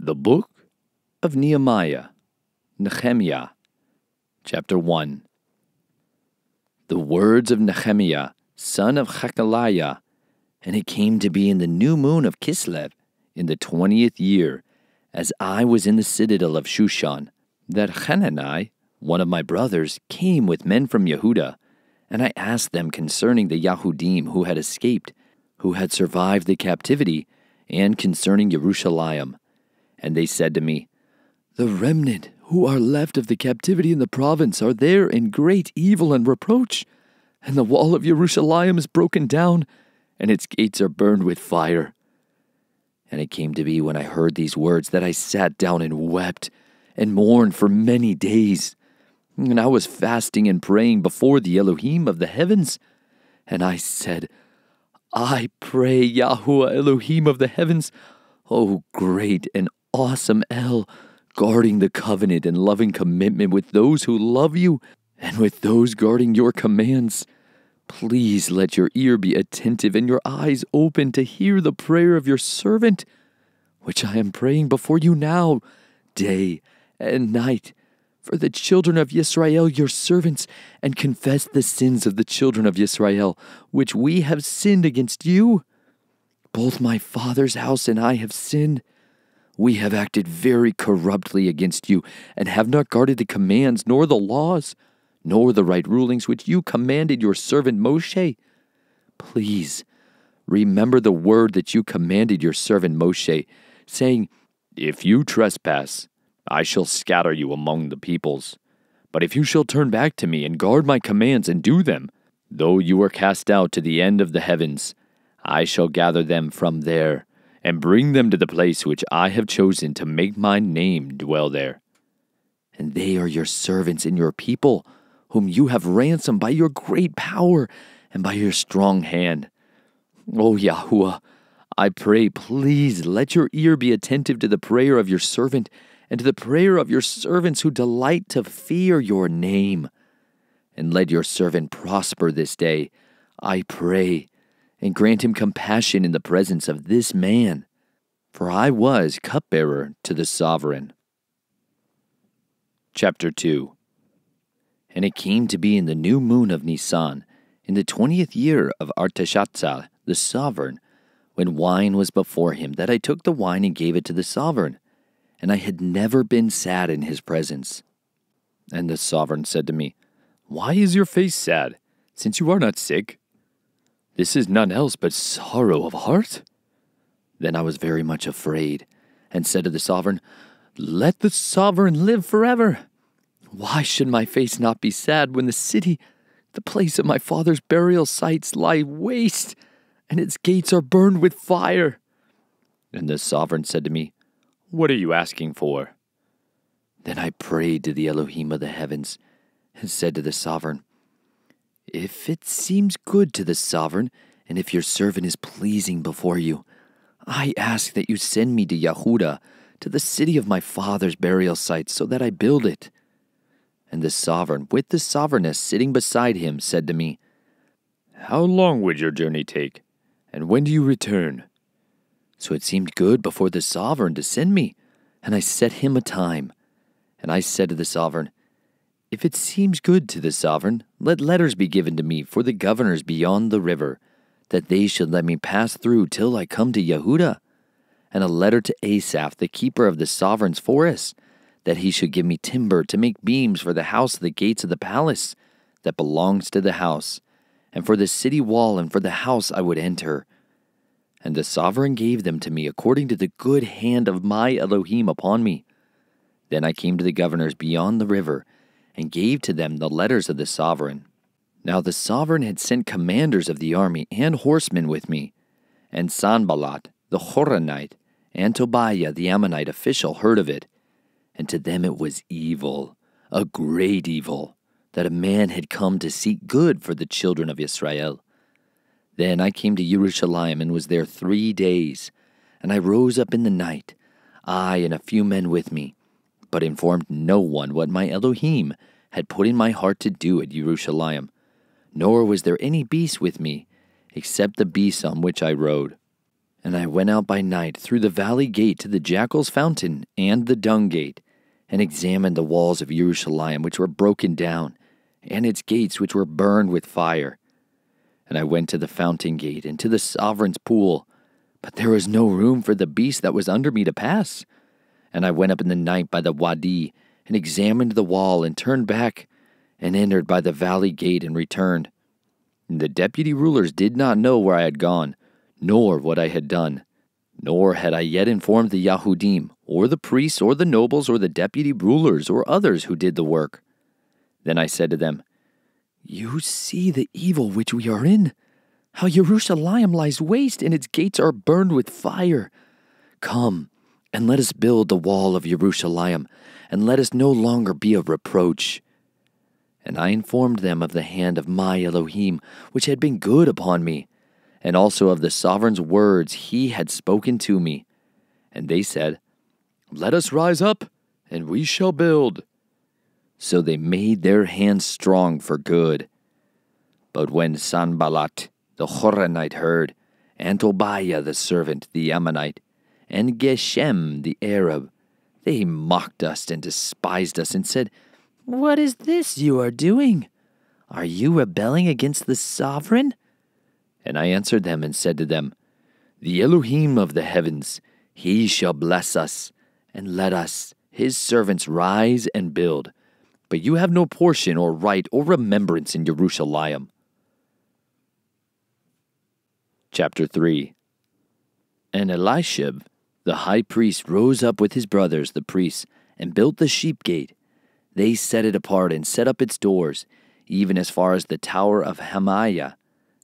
The Book of Nehemiah, Nehemiah, Chapter 1. The words of Nehemiah, son of Hakaliah. And it came to be in the new moon of Kislev, in the 20th year, as I was in the citadel of Shushan, that Hanani, one of my brothers, came with men from Yehuda, and I asked them concerning the Yahudim who had escaped, who had survived the captivity, and concerning Yerushaliym. And they said to me, The remnant who are left of the captivity in the province are there in great evil and reproach, and the wall of Yerushaliym is broken down, and its gates are burned with fire. And it came to be when I heard these words that I sat down and wept, and mourned for many days. And I was fasting and praying before the Elohim of the heavens. And I said, I pray, Yahuwah Elohim of the heavens, O great and awesome El, guarding the covenant and loving commitment with those who love you, and with those guarding your commands. Please let your ear be attentive and your eyes open to hear the prayer of your servant, which I am praying before you now, day and night, for the children of Yisrael, your servants, and confess the sins of the children of Yisrael, which we have sinned against you. Both my father's house and I have sinned. We have acted very corruptly against you, and have not guarded the commands, nor the laws, nor the right rulings which you commanded your servant Moshe. Please, remember the word that you commanded your servant Moshe, saying, If you trespass, I shall scatter you among the peoples. But if you shall turn back to me and guard my commands and do them, though you are cast out to the end of the heavens, I shall gather them from there, and bring them to the place which I have chosen to make my name dwell there. And they are your servants and your people, whom you have ransomed by your great power and by your strong hand. O Yahuwah, I pray, please let your ear be attentive to the prayer of your servant, and to the prayer of your servants who delight to fear your name. And let your servant prosper this day, I pray, and grant him compassion in the presence of this man, for I was cupbearer to the sovereign. Chapter 2. And it came to be in the new moon of Nisan, in the 20th year of Artashatzal, the sovereign, when wine was before him, that I took the wine and gave it to the sovereign. And I had never been sad in his presence. And the sovereign said to me, Why is your face sad, since you are not sick? This is none else but sorrow of heart. Then I was very much afraid, and said to the sovereign, Let the sovereign live forever. Why should my face not be sad when the city, the place of my father's burial sites, lie waste, and its gates are burned with fire? And the sovereign said to me, What are you asking for? Then I prayed to the Elohim of the heavens, and said to the sovereign, If it seems good to the sovereign, and if your servant is pleasing before you, I ask that you send me to Yehuda, to the city of my father's burial site, so that I build it. And the sovereign, with the sovereigness sitting beside him, said to me, How long would your journey take, and when do you return? So it seemed good before the sovereign to send me, and I set him a time. And I said to the sovereign, If it seems good to the sovereign, let letters be given to me for the governors beyond the river, that they should let me pass through till I come to Yehuda, and a letter to Asaph, the keeper of the sovereign's forest, that he should give me timber to make beams for the house of the gates of the palace that belongs to the house, and for the city wall and for the house I would enter. And the sovereign gave them to me according to the good hand of my Elohim upon me. Then I came to the governors beyond the river, and gave to them the letters of the sovereign. Now the sovereign had sent commanders of the army and horsemen with me, and Sanballat the Horonite and Tobiah the Ammonite official heard of it. And to them it was evil, a great evil, that a man had come to seek good for the children of Israel. Then I came to Yerushaliym and was there 3 days. And I rose up in the night, I and a few men with me, but informed no one what my Elohim had put in my heart to do at Yerushaliym, nor was there any beast with me, except the beast on which I rode. And I went out by night through the valley gate to the jackal's fountain and the dung gate, and examined the walls of Yerushaliym which were broken down, and its gates which were burned with fire. And I went to the fountain gate and to the sovereign's pool, but there was no room for the beast that was under me to pass. And I went up in the night by the wadi, and examined the wall, and turned back, and entered by the valley gate, and returned. And the deputy rulers did not know where I had gone, nor what I had done. Nor had I yet informed the Yahudim, or the priests, or the nobles, or the deputy rulers, or others who did the work. Then I said to them, You see the evil which we are in, how Yerushaliym lies waste, and its gates are burned with fire. Come, and let us build the wall of Yerushaliym, and let us no longer be a reproach. And I informed them of the hand of my Elohim, which had been good upon me, and also of the sovereign's words he had spoken to me. And they said, Let us rise up, and we shall build. So they made their hands strong for good. But when Sanballat the Horonite heard, and Tobiah the servant, the Ammonite, and Geshem the Arab, they mocked us and despised us, and said, What is this you are doing? Are you rebelling against the sovereign? And I answered them and said to them, The Elohim of the heavens, he shall bless us, and let us, his servants, rise and build. But you have no portion or right or remembrance in Yerushaliym. Chapter 3. And Elishib, the high priest, rose up with his brothers, the priests, and built the sheep gate. They set it apart and set up its doors, even as far as the tower of Hamiah.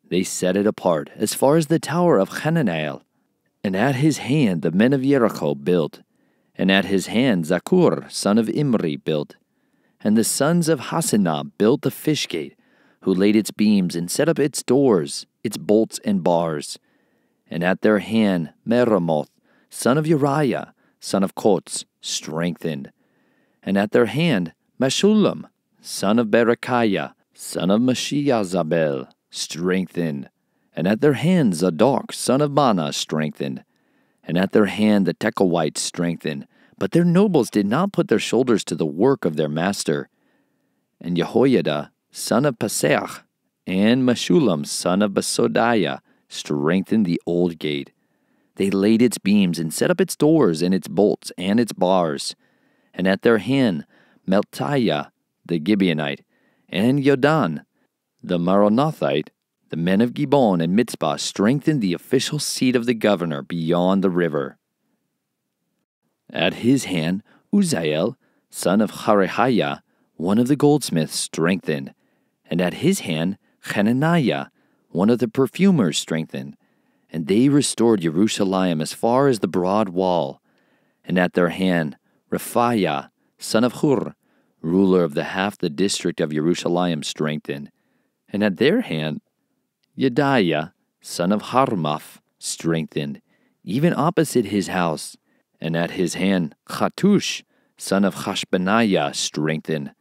They set it apart as far as the tower of Hananiel. And at his hand the men of Jericho built. And at his hand Zakur, son of Imri, built. And the sons of Hasenah built the fish gate, who laid its beams and set up its doors, its bolts and bars. And at their hand Meremoth, son of Uriah, son of Koz, strengthened. And at their hand Meshullam, son of Berechiah, son of Meshiazabel, strengthened. And at their hand Zadok, son of Bana, strengthened. And at their hand the Tekoites strengthened. But their nobles did not put their shoulders to the work of their master. And Jehoiada, son of Paseach, and Meshullam, son of Besodiah, strengthened the old gate. They laid its beams and set up its doors and its bolts and its bars. And at their hand Meltiah the Gibeonite, and Yodan the Maronothite, the men of Gibeon and Mitzpah, strengthened the official seat of the governor beyond the river. At his hand Uzziel, son of Harehiah, one of the goldsmiths, strengthened. And at his hand Hananiah, one of the perfumers, strengthened. And they restored Yerushaliym as far as the broad wall. And at their hand Rephaiah, son of Hur, ruler of the district of Yerushaliym, strengthened. And at their hand Yediah, son of Harmaph, strengthened, even opposite his house. And at his hand Chattush, son of Hashbaniah, strengthened.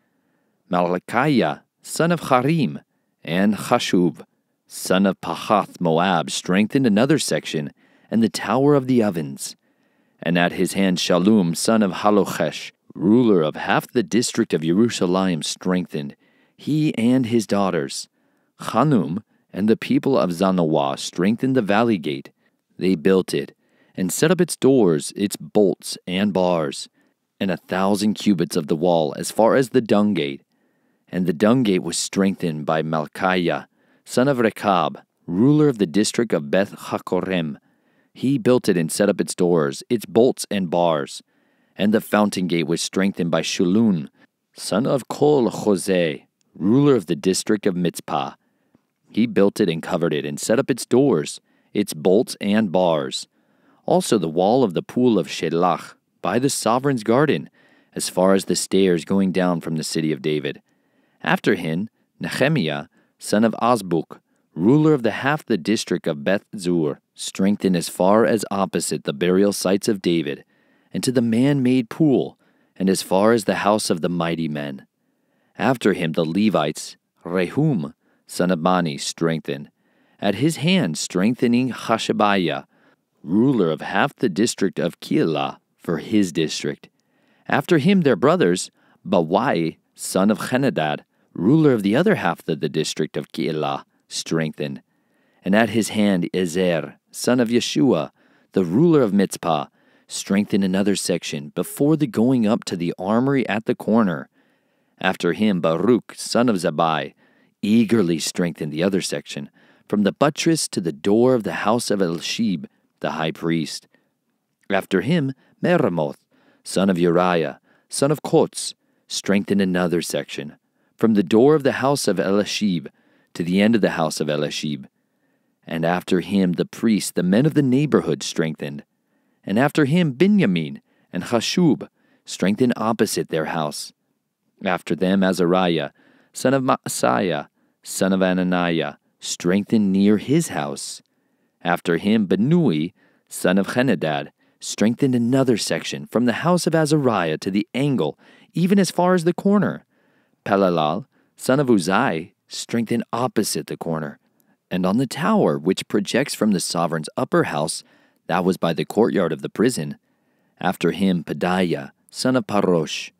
Malachiah, son of Harim, and Chashub, son of Pahath Moab, strengthened another section, and the tower of the ovens. And at his hand Shallum, son of Halochesh, ruler of half the district of Yerushaliym, strengthened, he and his daughters. Hanum and the people of Zanoah strengthened the valley gate. They built it, and set up its doors, its bolts and bars, and 1,000 cubits of the wall as far as the dung gate. And the dung gate was strengthened by Malchiah, son of Rechab, ruler of the district of Beth Hakorem. He built it and set up its doors, its bolts and bars. And the fountain gate was strengthened by Shulun, son of Kol Jose, ruler of the district of Mitzpah. He built it and covered it, and set up its doors, its bolts and bars. Also the wall of the pool of Shelach, by the sovereign's garden, as far as the stairs going down from the city of David. After him, Nehemiah, son of Azbuk, ruler of the district of Beth Zur, strengthened as far as opposite the burial sites of David, and to the man-made pool, and as far as the house of the mighty men. After him the Levites, Rehum, son of Bani, strengthened, at his hand strengthening Hashabiah, ruler of half the district of Keilah, for his district. After him their brothers, Bawai, son of Henadad, ruler of the other half of the district of Keilah, strengthened. And at his hand Ezer, son of Yeshua, the ruler of Mitzpah, strengthened another section before the going up to the armory at the corner. After him Baruch, son of Zabai, eagerly strengthened the other section, from the buttress to the door of the house of Elishib, the high priest. After him Meremoth, son of Uriah, son of Kotz, strengthened another section, from the door of the house of Elishib to the end of the house of Elishib. And after him the priests, the men of the neighborhood, strengthened. And after him Binyamin and Hashub strengthened opposite their house. After them Azariah, son of Maaseiah, son of Ananiah, strengthened near his house. After him Benui, son of Henadad, strengthened another section from the house of Azariah to the angle, even as far as the corner. Pelalal, son of Uzai, strengthened opposite the corner. And on the tower which projects from the sovereign's upper house, that was by the courtyard of the prison. After him Pedaiah, son of Parosh.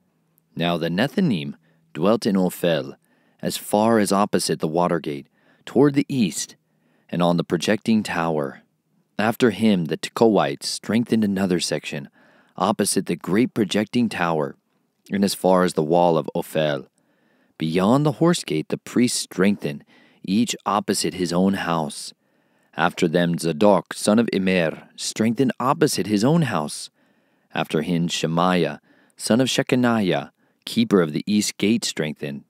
Now the Nethinim dwelt in Ophel, as far as opposite the water gate, toward the east, and on the projecting tower. After him the Tekoites strengthened another section, opposite the great projecting tower, and as far as the wall of Ophel. Beyond the horse gate the priests strengthened, each opposite his own house. After them Zadok, son of Immer, strengthened opposite his own house. After him Shemaiah, son of Shechaniah, keeper of the east gate, strengthened.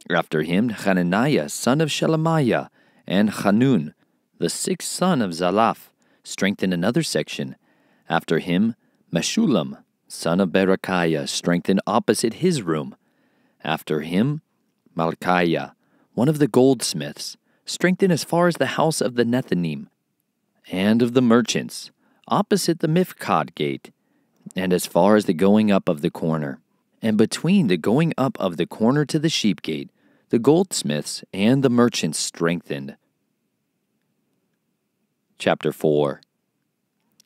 After him Hananiah, son of Shelemiah, and Hanun, the sixth son of Zalaph, strengthened another section. After him Meshullam, son of Berechiah, strengthened opposite his room. After him Malchiah, one of the goldsmiths, strengthened as far as the house of the Nethinim, and of the merchants, opposite the Mifkad gate, and as far as the going up of the corner. And between the going up of the corner to the sheep gate, the goldsmiths and the merchants strengthened. Chapter 4.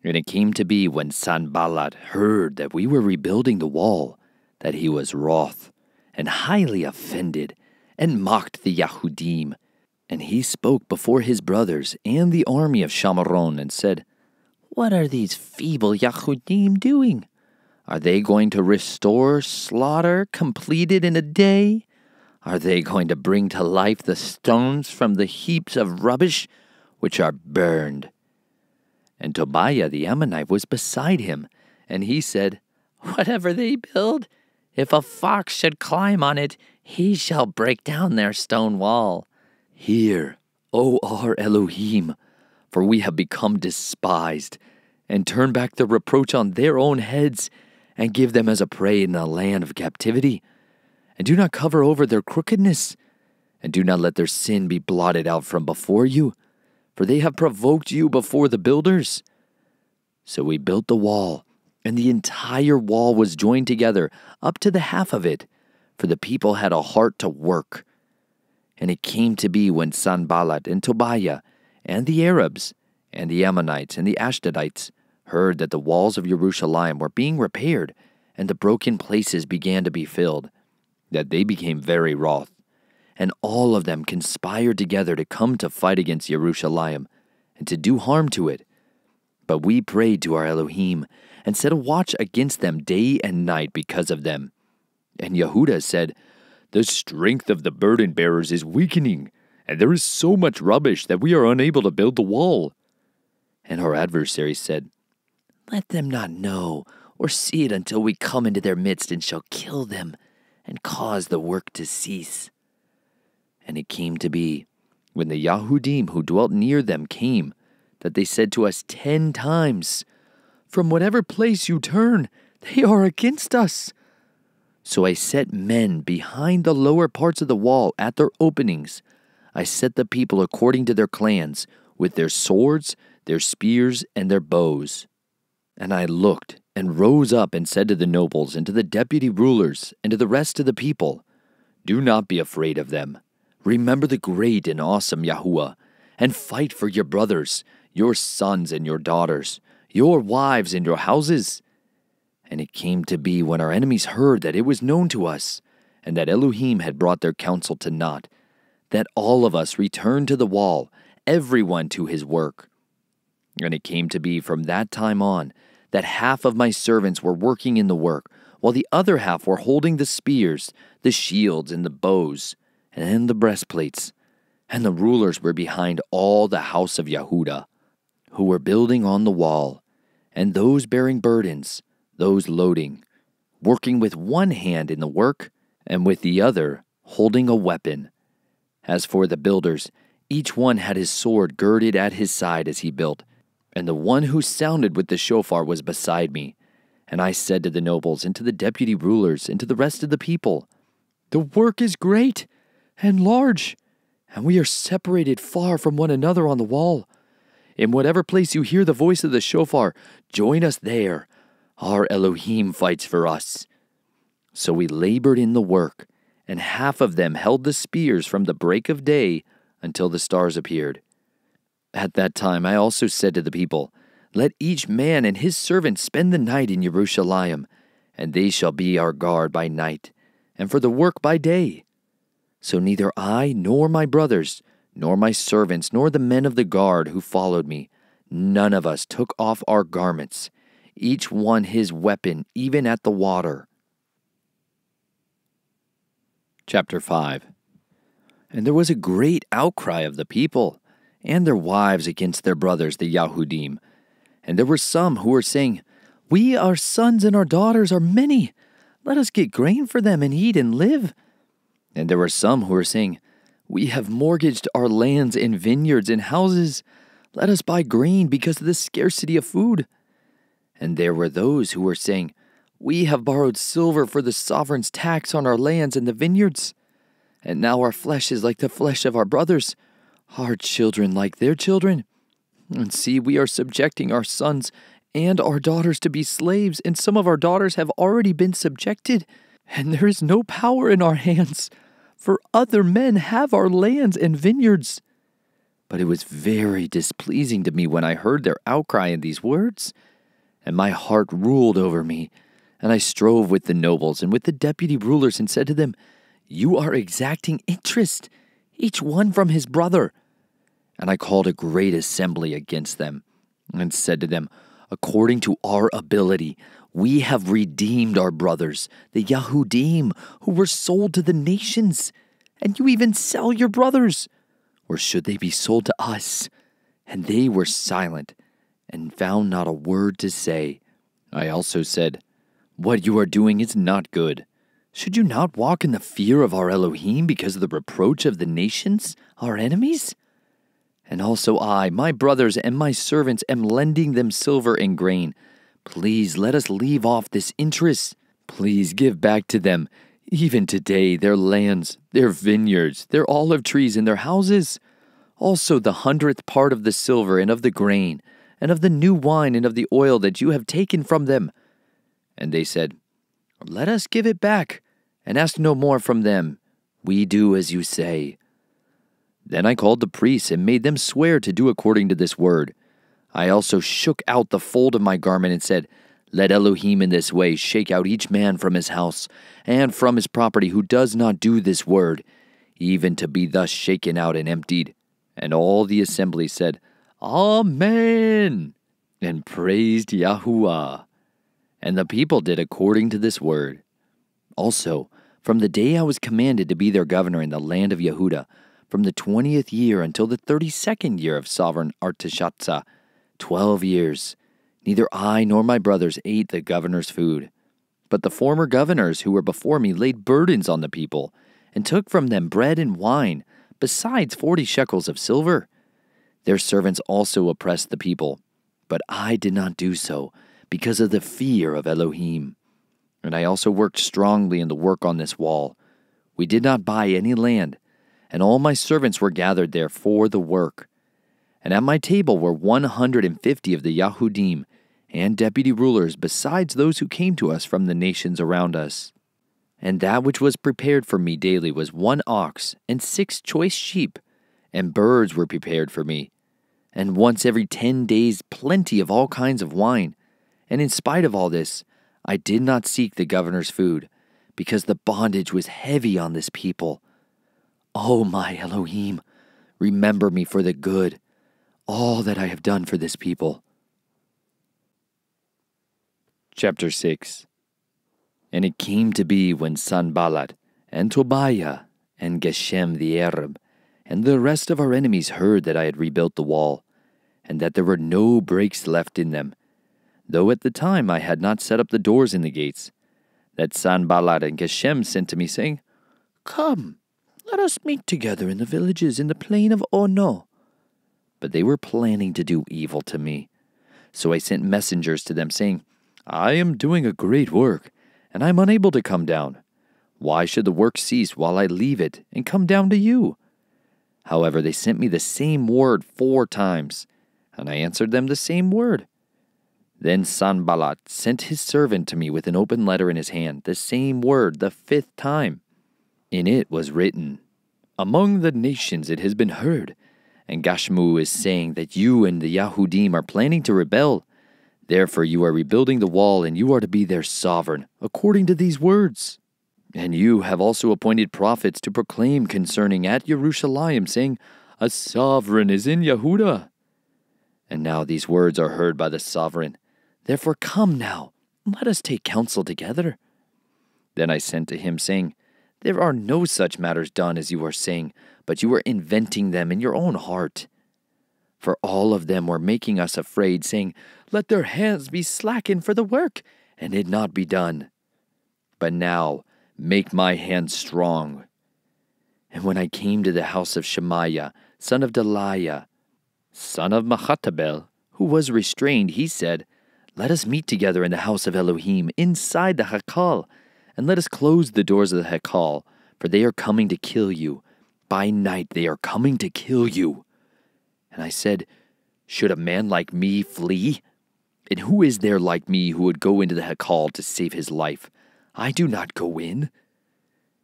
And it came to be when Sanballat heard that we were rebuilding the wall, that he was wroth, and highly offended, and mocked the Yahudim. And he spoke before his brothers and the army of Shamaron, and said, What are these feeble Yahudim doing? Are they going to restore slaughter completed in a day? Are they going to bring to life the stones from the heaps of rubbish which are burned? And Tobiah the Ammonite was beside him, and he said, Whatever they build, if a fox should climb on it, he shall break down their stone wall. Hear, O our Elohim, for we have become despised, and turn back the reproach on their own heads, and give them as a prey in the land of captivity. And do not cover over their crookedness, and do not let their sin be blotted out from before you, for they have provoked you before the builders. So we built the wall, and the entire wall was joined together up to the half of it, for the people had a heart to work. And it came to be when Sanballat and Tobiah and the Arabs and the Ammonites and the Ashdodites heard that the walls of Yerushaliym were being repaired and the broken places began to be filled, that they became very wroth. And all of them conspired together to come to fight against Yerushaliym and to do harm to it. But we prayed to our Elohim and set a watch against them day and night because of them. And Yehudah said, The strength of the burden bearers is weakening, and there is so much rubbish that we are unable to build the wall. And our adversaries said, Let them not know or see it until we come into their midst and shall kill them and cause the work to cease. And it came to be, when the Yahudim who dwelt near them came, that they said to us 10 times, From whatever place you turn, they are against us. So I set men behind the lower parts of the wall at their openings. I set the people according to their clans, with their swords, their spears, and their bows. And I looked and rose up and said to the nobles and to the deputy rulers and to the rest of the people, Do not be afraid of them. Remember the great and awesome Yahuwah, and fight for your brothers, your sons and your daughters, your wives and your houses. And it came to be when our enemies heard that it was known to us, and that Elohim had brought their counsel to naught, that all of us returned to the wall, everyone to his work. And it came to be from that time on, that half of my servants were working in the work, while the other half were holding the spears, the shields, and the bows, and the breastplates. And the rulers were behind all the house of Yehuda, who were building on the wall, and those bearing burdens, those loading, working with one hand in the work, and with the other holding a weapon. As for the builders, each one had his sword girded at his side as he built, and the one who sounded with the shofar was beside me. And I said to the nobles, and to the deputy rulers, and to the rest of the people, "The work is great and large, and we are separated far from one another on the wall. In whatever place you hear the voice of the shofar, join us there. Our Elohim fights for us." So we labored in the work, and half of them held the spears from the break of day until the stars appeared. At that time I also said to the people, "Let each man and his servant spend the night in Yerushaliym, and they shall be our guard by night, and for the work by day." So neither I, nor my brothers, nor my servants, nor the men of the guard who followed me, none of us took off our garments, each one his weapon, even at the water. Chapter 5. And there was a great outcry of the people and their wives against their brothers, the Yahudim. And there were some who were saying, "We, our sons and our daughters, are many. Let us get grain for them and eat and live." And there were some who were saying, "We have mortgaged our lands and vineyards and houses. Let us buy grain because of the scarcity of food." And there were those who were saying, "We have borrowed silver for the sovereign's tax on our lands and the vineyards. And now our flesh is like the flesh of our brothers, our children like their children. And see, we are subjecting our sons and our daughters to be slaves, and some of our daughters have already been subjected, and there is no power in our hands, for other men have our lands and vineyards." But it was very displeasing to me when I heard their outcry in these words, and my heart ruled over me, and I strove with the nobles and with the deputy rulers and said to them, "You are exacting interest, each one from his brother." And I called a great assembly against them, and said to them, "According to our ability, we have redeemed our brothers, the Yahudim, who were sold to the nations. And you even sell your brothers. Or should they be sold to us?" And they were silent, and found not a word to say. I also said, "What you are doing is not good. Should you not walk in the fear of our Elohim because of the reproach of the nations, our enemies? And also I, my brothers, and my servants am lending them silver and grain. Please let us leave off this interest. Please give back to them, even today, their lands, their vineyards, their olive trees, and their houses. Also the 100th part of the silver and of the grain, and of the new wine and of the oil that you have taken from them." And they said, "Let us give it back, and ask no more from them. We do as you say." Then I called the priests and made them swear to do according to this word. I also shook out the fold of my garment and said, "Let Elohim in this way shake out each man from his house and from his property who does not do this word, even to be thus shaken out and emptied." And all the assembly said, "Amen," and praised Yahuwah. And the people did according to this word. Also, from the day I was commanded to be their governor in the land of Yehuda, from the 20th year until the 32nd year of sovereign Artashatsa, 12 years, neither I nor my brothers ate the governor's food. But the former governors who were before me laid burdens on the people, and took from them bread and wine, besides 40 shekels of silver. Their servants also oppressed the people, but I did not do so, because of the fear of Elohim. And I also worked strongly in the work on this wall. We did not buy any land, and all my servants were gathered there for the work. And at my table were 150 of the Yahudim and deputy rulers, besides those who came to us from the nations around us. And that which was prepared for me daily was 1 ox and 6 choice sheep, and birds were prepared for me. and once every 10 days plenty of all kinds of wine. And in spite of all this, I did not seek the governor's food, because the bondage was heavy on this people. O my Elohim, remember me for the good, all that I have done for this people. Chapter 6. And it came to be when Sanballat and Tobiah and Geshem the Arab and the rest of our enemies heard that I had rebuilt the wall, and that there were no breaks left in them, though at the time I had not set up the doors in the gates, that Sanballat and Geshem sent to me, saying, Come, let us meet together in the villages in the plain of Ono. But they were planning to do evil to me. So I sent messengers to them, saying, I am doing a great work, and I am unable to come down. Why should the work cease while I leave it and come down to you? However, they sent me the same word 4 times, and I answered them the same word. Then Sanballat sent his servant to me with an open letter in his hand, the same word the 5th time. In it was written, Among the nations it has been heard, and Gashmu is saying that you and the Yahudim are planning to rebel. Therefore you are rebuilding the wall, and you are to be their sovereign, according to these words. And you have also appointed prophets to proclaim concerning at Yerushaliym, saying, A sovereign is in Yehudah. And now these words are heard by the sovereign. Therefore come now, let us take counsel together. Then I sent to him, saying, There are no such matters done as you are saying, but you are inventing them in your own heart. For all of them were making us afraid, saying, Let their hands be slackened for the work, and it not be done. But now make my hand strong. And when I came to the house of Shemaiah, son of Delaiah, son of Machatabel, who was restrained, he said, Let us meet together in the house of Elohim, inside the Hekal, and let us close the doors of the Hekal, for they are coming to kill you. By night they are coming to kill you. And I said, Should a man like me flee? And who is there like me who would go into the Hekal to save his life? I do not go in.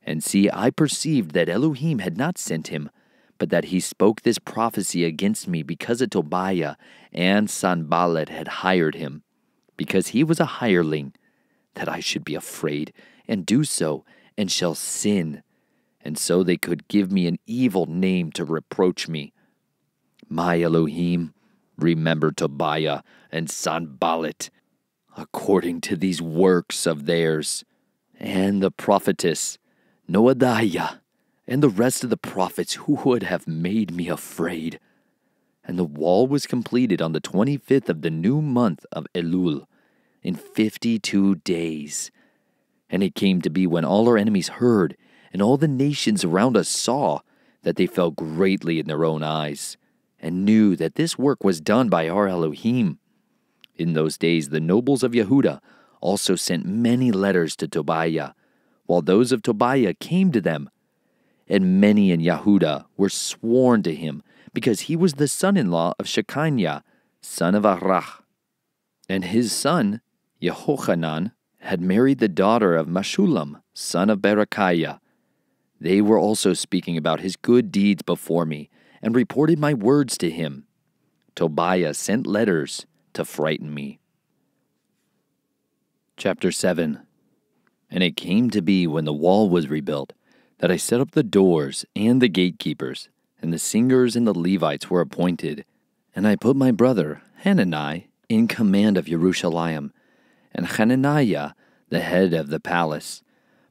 And see, I perceived that Elohim had not sent him, but that he spoke this prophecy against me because of Tobiah and Sanballat had hired him, because he was a hireling, that I should be afraid, and do so, and shall sin, and so they could give me an evil name to reproach me. My Elohim, remember Tobiah and Sanballat, according to these works of theirs, and the prophetess Noadiah, and the rest of the prophets who would have made me afraid. And the wall was completed on the 25th of the new month of Elul, in 52 days. And it came to be when all our enemies heard, and all the nations around us saw, that they fell greatly in their own eyes, and knew that this work was done by our Elohim. In those days the nobles of Yehudah also sent many letters to Tobiah, while those of Tobiah came to them. And many in Yehudah were sworn to him, because he was the son-in-law of Shechaniah, son of Arach. And his son, Yehochanan, had married the daughter of Meshullam, son of Berechiah. They were also speaking about his good deeds before me, and reported my words to him. Tobiah sent letters to frighten me. Chapter 7. And it came to be when the wall was rebuilt, that I set up the doors and the gatekeepers, and the singers and the Levites were appointed. And I put my brother Hanani in command of Yerushaliym, and Hananiah the head of the palace,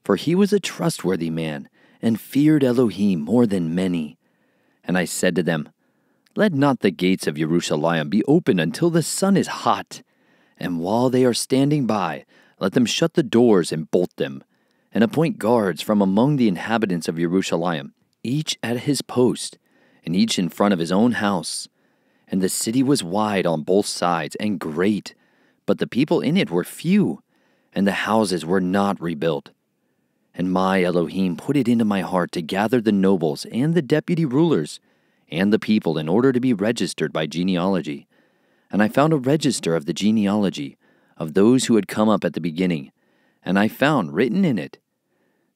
for he was a trustworthy man, and feared Elohim more than many. And I said to them, Let not the gates of Yerushaliym be open until the sun is hot, and while they are standing by, let them shut the doors and bolt them, and appoint guards from among the inhabitants of Yerushaliym, each at his post, and each in front of his own house. And the city was wide on both sides, and great, but the people in it were few, and the houses were not rebuilt. And my Elohim put it into my heart to gather the nobles and the deputy rulers, and the people in order to be registered by genealogy. And I found a register of the genealogy, of those who had come up at the beginning, and I found written in it,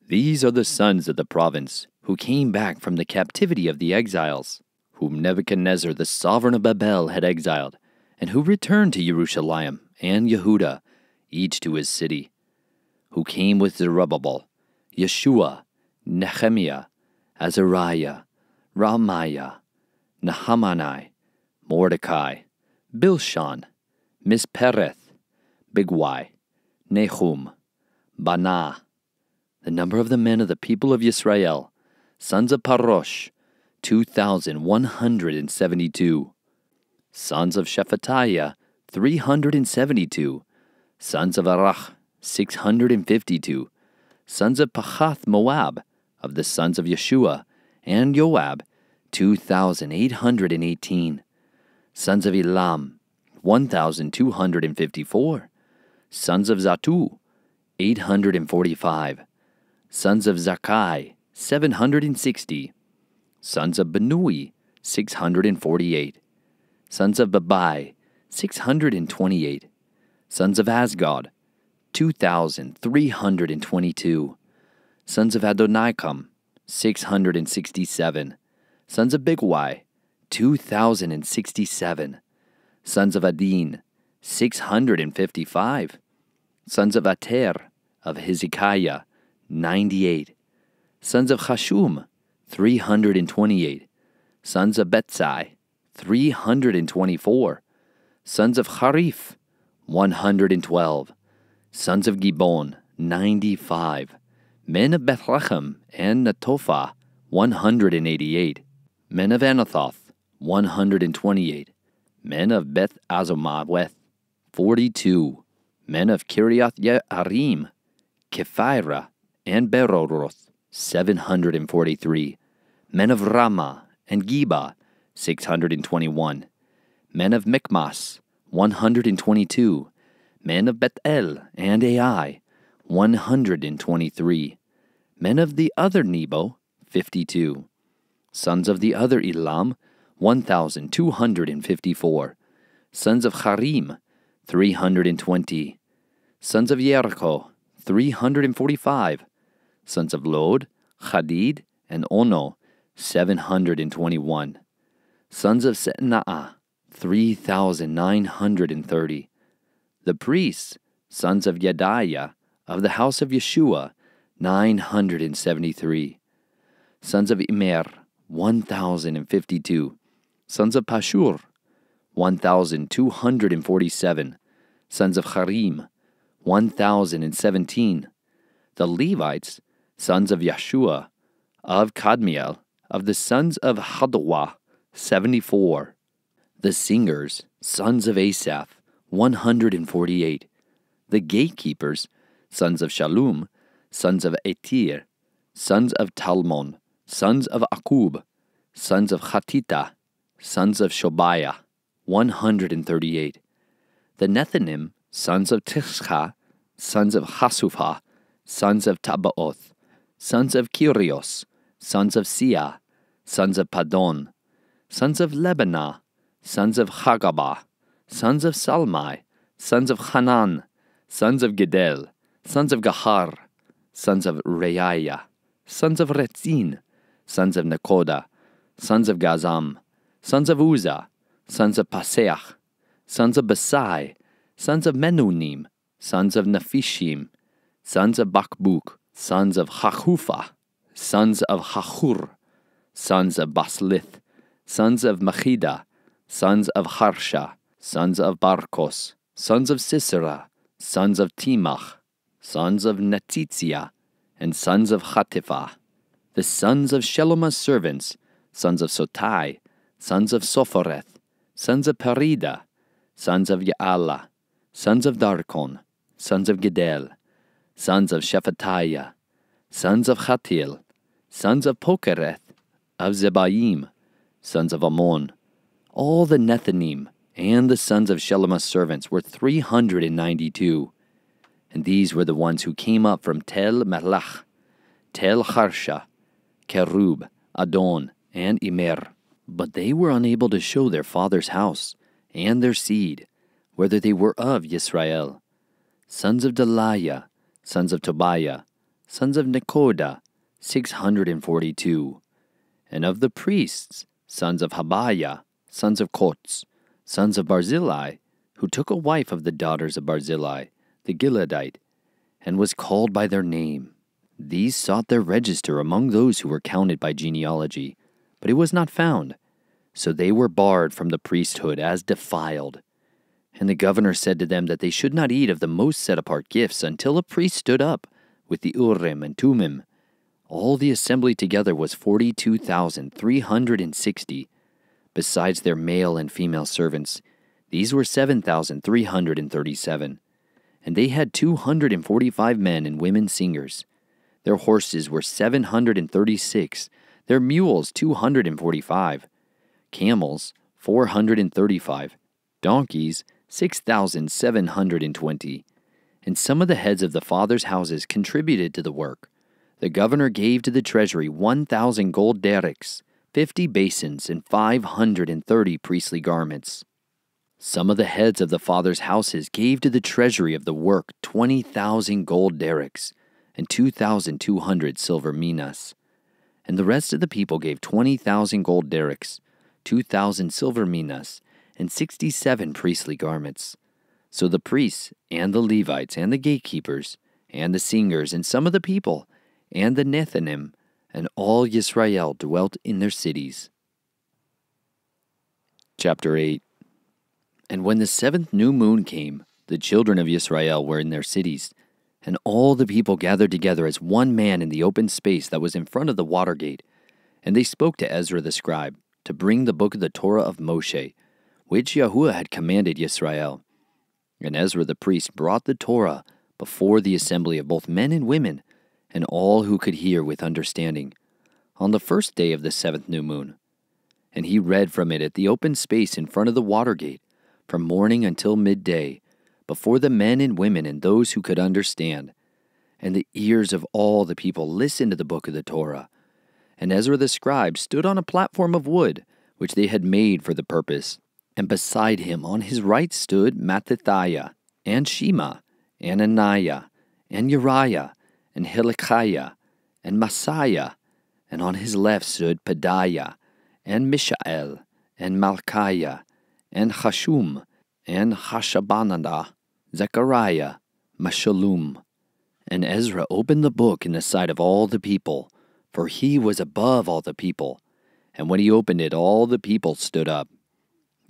These are the sons of the province, who came back from the captivity of the exiles, whom Nebuchadnezzar the sovereign of Babel had exiled, and who returned to Yerushaliym and Yehuda, each to his city, who came with Zerubbabel, Yeshua, Nehemiah, Azariah, Ramiah, Nahamani, Mordecai, Bilshan, Mispereth, Bigwai, Nahum, Banah. The number of the men of the people of Israel, sons of Parosh, 2,172. Sons of Shephatiah, 372. Sons of Arach, 652. Sons of Pachath Moab, of the sons of Yeshua, and Joab, 2,818. Sons of Elam, 1,254. Sons of Zatu, 845. Sons of Zakai, 760. Sons of Benui, 648. Sons of Babai, 628. Sons of Asgod, 2,322. Sons of Adonikam, 667. Sons of Bigwai, 2,067. Sons of Adin, 655. Sons of Ater, of Hezekiah, 98. Sons of Chashum, 328. Sons of Betzai, 324. Sons of Harif, 112. Sons of Gibbon, 95. Men of Bethlehem and Netophah, 188. Men of Anathoth, 128. Men of Beth Azomaweth, 42. Men of Kiriath Yearim, Kephirah, and Beroroth, 743. Men of Ramah and Geba, 621. Men of Michmas, 122. Men of Bethel and Ai, 123. Men of the other Nebo, 52. Sons of the other Elam, 1,254. Sons of Harim, 320. Sons of Jericho, 345. Sons of Lod, Hadid, and Ono, 721. Sons of Setnaah, 3,930. The priests, sons of Yediah, of the house of Yeshua, 973. Sons of Immer, 1,052. Sons of Pashur, 1,247. Sons of Harim, 1,017. The Levites, sons of Yeshua, of Kadmiel, of the sons of Hadawah, 74. The singers, sons of Asaph, 148. The gatekeepers, sons of Shallum, sons of Etir, sons of Talmon, sons of Akub, sons of Hatita, sons of Shobiah, 138. The Nethinim, sons of Tishcha, sons of Hasupha, sons of Tabaoth, sons of Kyrios, sons of Sia, sons of Padon, sons of Lebanah, sons of Hagabah, sons of Salmai, sons of Hanan, sons of Gedel, sons of Gahar, sons of Reiah, sons of Retzin, sons of Nekoda, sons of Gazam, sons of Uzzah, sons of Paseach, sons of Besai, sons of Menunim, sons of Nephishim, sons of Bakbuk, sons of Hachufa, sons of Hachur, sons of Baslith, sons of Machida, sons of Harsha, sons of Barkos, sons of Sisera, sons of Timach, sons of Netzitzia, and sons of Hatifa. The sons of Shelomah's servants, sons of Sotai, sons of Sophareth, sons of Perida, sons of Ya'ala, sons of Darkon, sons of Gedel, sons of Shephatiah, sons of Hatil, sons of Pokereth, of Zebaim, sons of Ammon. All the Nethinim and the sons of Shelomah's servants were 392. And these were the ones who came up from Tel Melach, Tel Harsha, Kerub, Adon, and Immer. But they were unable to show their father's house and their seed, whether they were of Yisrael. Sons of Delaiah, sons of Tobiah, sons of Nekoda, 642. And of the priests, sons of Habiah, sons of Kots, sons of Barzillai, who took a wife of the daughters of Barzillai, the Gileadite, and was called by their name. These sought their register among those who were counted by genealogy, but it was not found. So they were barred from the priesthood as defiled. And the governor said to them that they should not eat of the most set-apart gifts until a priest stood up with the Urim and Thummim. All the assembly together was 42,360. Besides their male and female servants, these were 7,337. And they had 245 men and women singers. Their horses were 736, their mules 245, camels 435, donkeys 6,720. And some of the heads of the fathers' houses contributed to the work. The governor gave to the treasury 1,000 gold derricks, 50 basins, and 530 priestly garments. Some of the heads of the fathers' houses gave to the treasury of the work 20,000 gold derricks and 2,200 silver minas. And the rest of the people gave 20,000 gold derricks, 2,000 silver minas, and 67 priestly garments. So the priests and the Levites and the gatekeepers and the singers and some of the people and the Nethinim and all Yisrael dwelt in their cities. Chapter 8. And when the 7th new moon came, the children of Yisrael were in their cities, and all the people gathered together as one man in the open space that was in front of the water gate. And they spoke to Ezra the scribe to bring the book of the Torah of Moshe, which Yahuwah had commanded Yisrael. And Ezra the priest brought the Torah before the assembly of both men and women, and all who could hear with understanding, on the first day of the 7th new moon. And he read from it at the open space in front of the water gate, from morning until midday, before the men and women and those who could understand. And the ears of all the people listened to the book of the Torah. And Ezra the scribe stood on a platform of wood, which they had made for the purpose. And beside him on his right stood Mattithiah, and Shema, and Ananiah, and Uriah, and Hilkiah, and Messiah. And on his left stood Pedaiah, and Mishael, and Malchiah, and Hashum, and Hashabanadah, Zechariah, Meshullam. And Ezra opened the book in the sight of all the people, for he was above all the people. And when he opened it, all the people stood up.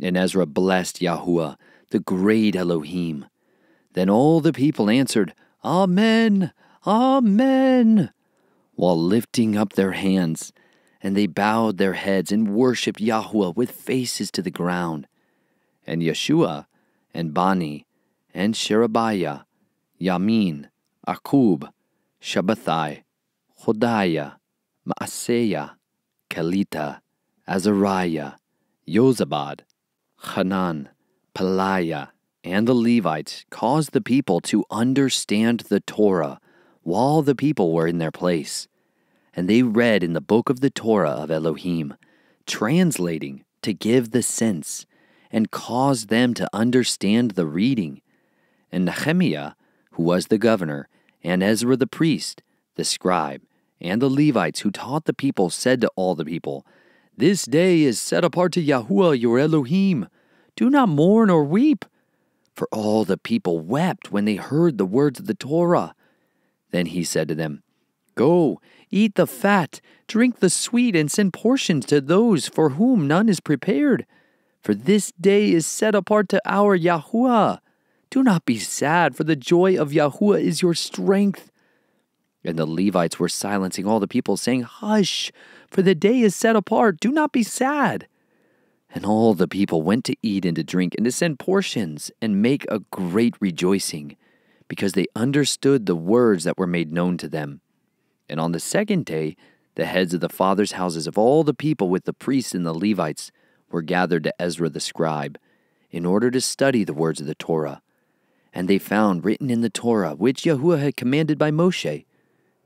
And Ezra blessed Yahuwah, the great Elohim. Then all the people answered, Amen, Amen, while lifting up their hands. And they bowed their heads and worshipped Yahuwah with faces to the ground. And Yeshua, and Bani, and Sherebiah, Yamin, Akub, Shabbathai, Hodiah, Maaseiah, Kelita, Azariah, Yozabad, Hanan, Peliah, and the Levites caused the people to understand the Torah while the people were in their place. And they read in the book of the Torah of Elohim, translating to give the sense, and caused them to understand the reading. And Nehemiah, who was the governor, and Ezra the priest, the scribe, and the Levites who taught the people said to all the people, This day is set apart to Yahuwah your Elohim. Do not mourn or weep. For all the people wept when they heard the words of the Torah. Then he said to them, Go, eat the fat, drink the sweet, and send portions to those for whom none is prepared. For this day is set apart to our Yahuwah. Do not be sad, for the joy of Yahuwah is your strength. And the Levites were silencing all the people, saying, Hush, for the day is set apart. Do not be sad. And all the people went to eat and to drink and to send portions and make a great rejoicing, because they understood the words that were made known to them. And on the second day, the heads of the fathers' houses of all the people with the priests and the Levites were gathered to Ezra the scribe, in order to study the words of the Torah. And they found written in the Torah, which Yahuwah had commanded by Moshe,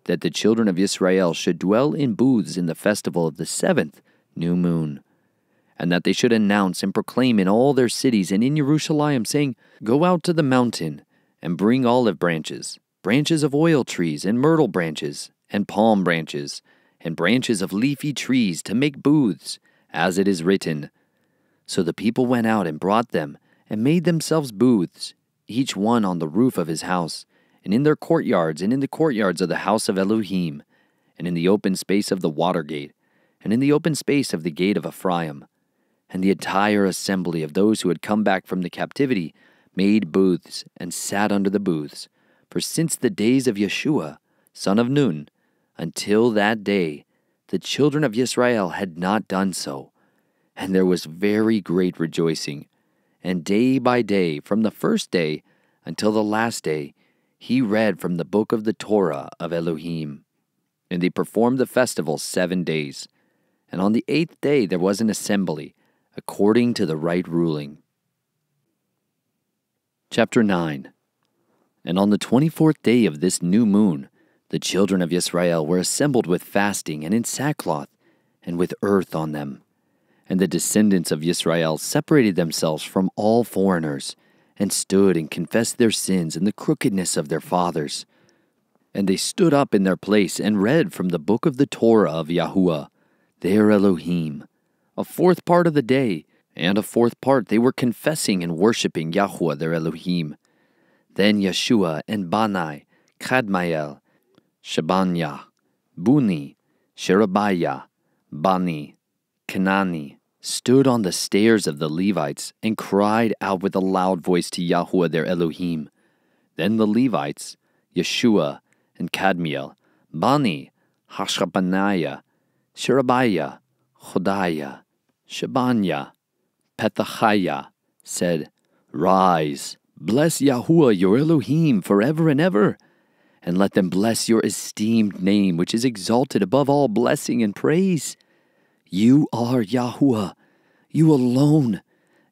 that the children of Israel should dwell in booths in the festival of the 7th new moon, and that they should announce and proclaim in all their cities and in Yerushaliym, saying, Go out to the mountain, and bring olive branches, branches of oil trees, and myrtle branches, and palm branches, and branches of leafy trees to make booths, as it is written. So the people went out and brought them, and made themselves booths, each one on the roof of his house, and in their courtyards, and in the courtyards of the house of Elohim, and in the open space of the water gate, and in the open space of the gate of Ephraim. And the entire assembly of those who had come back from the captivity made booths, and sat under the booths. For since the days of Yeshua, son of Nun, until that day, the children of Israel had not done so. And there was very great rejoicing. And day by day, from the first day until the last day, he read from the book of the Torah of Elohim. And they performed the festival 7 days. And on the 8th day there was an assembly, according to the right ruling. Chapter 9. And on the 24th day of this new moon, the children of Israel were assembled with fasting and in sackcloth, and with earth on them. And the descendants of Israel separated themselves from all foreigners, and stood and confessed their sins and the crookedness of their fathers. And they stood up in their place and read from the book of the Torah of Yahuwah, their Elohim, a fourth part of the day, and a fourth part they were confessing and worshiping Yahuwah their Elohim. Then Yeshua and Bani, Kadmiel, Shabaniah, Buni, Sherebiah, Bani, Kenani, stood on the stairs of the Levites and cried out with a loud voice to Yahuwah their Elohim. Then the Levites, Yeshua and Kadmiel, Bani, Hashabaniah, Sherebiah, Hodiah, Shabaniah, Pethahiah, said, Rise, bless Yahuwah your Elohim forever and ever, and let them bless your esteemed name, which is exalted above all blessing and praise. You are Yahuwah, you alone.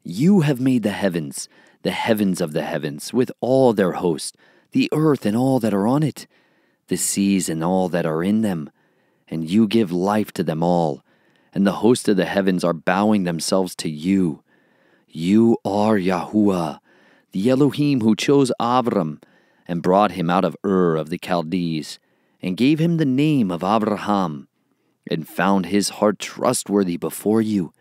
You have made the heavens of the heavens, with all their host, the earth and all that are on it, the seas and all that are in them, and you give life to them all, and the host of the heavens are bowing themselves to you. You are Yahuwah, the Elohim who chose Avram, and brought him out of Ur of the Chaldees, and gave him the name of Abraham, and found his heart trustworthy before you,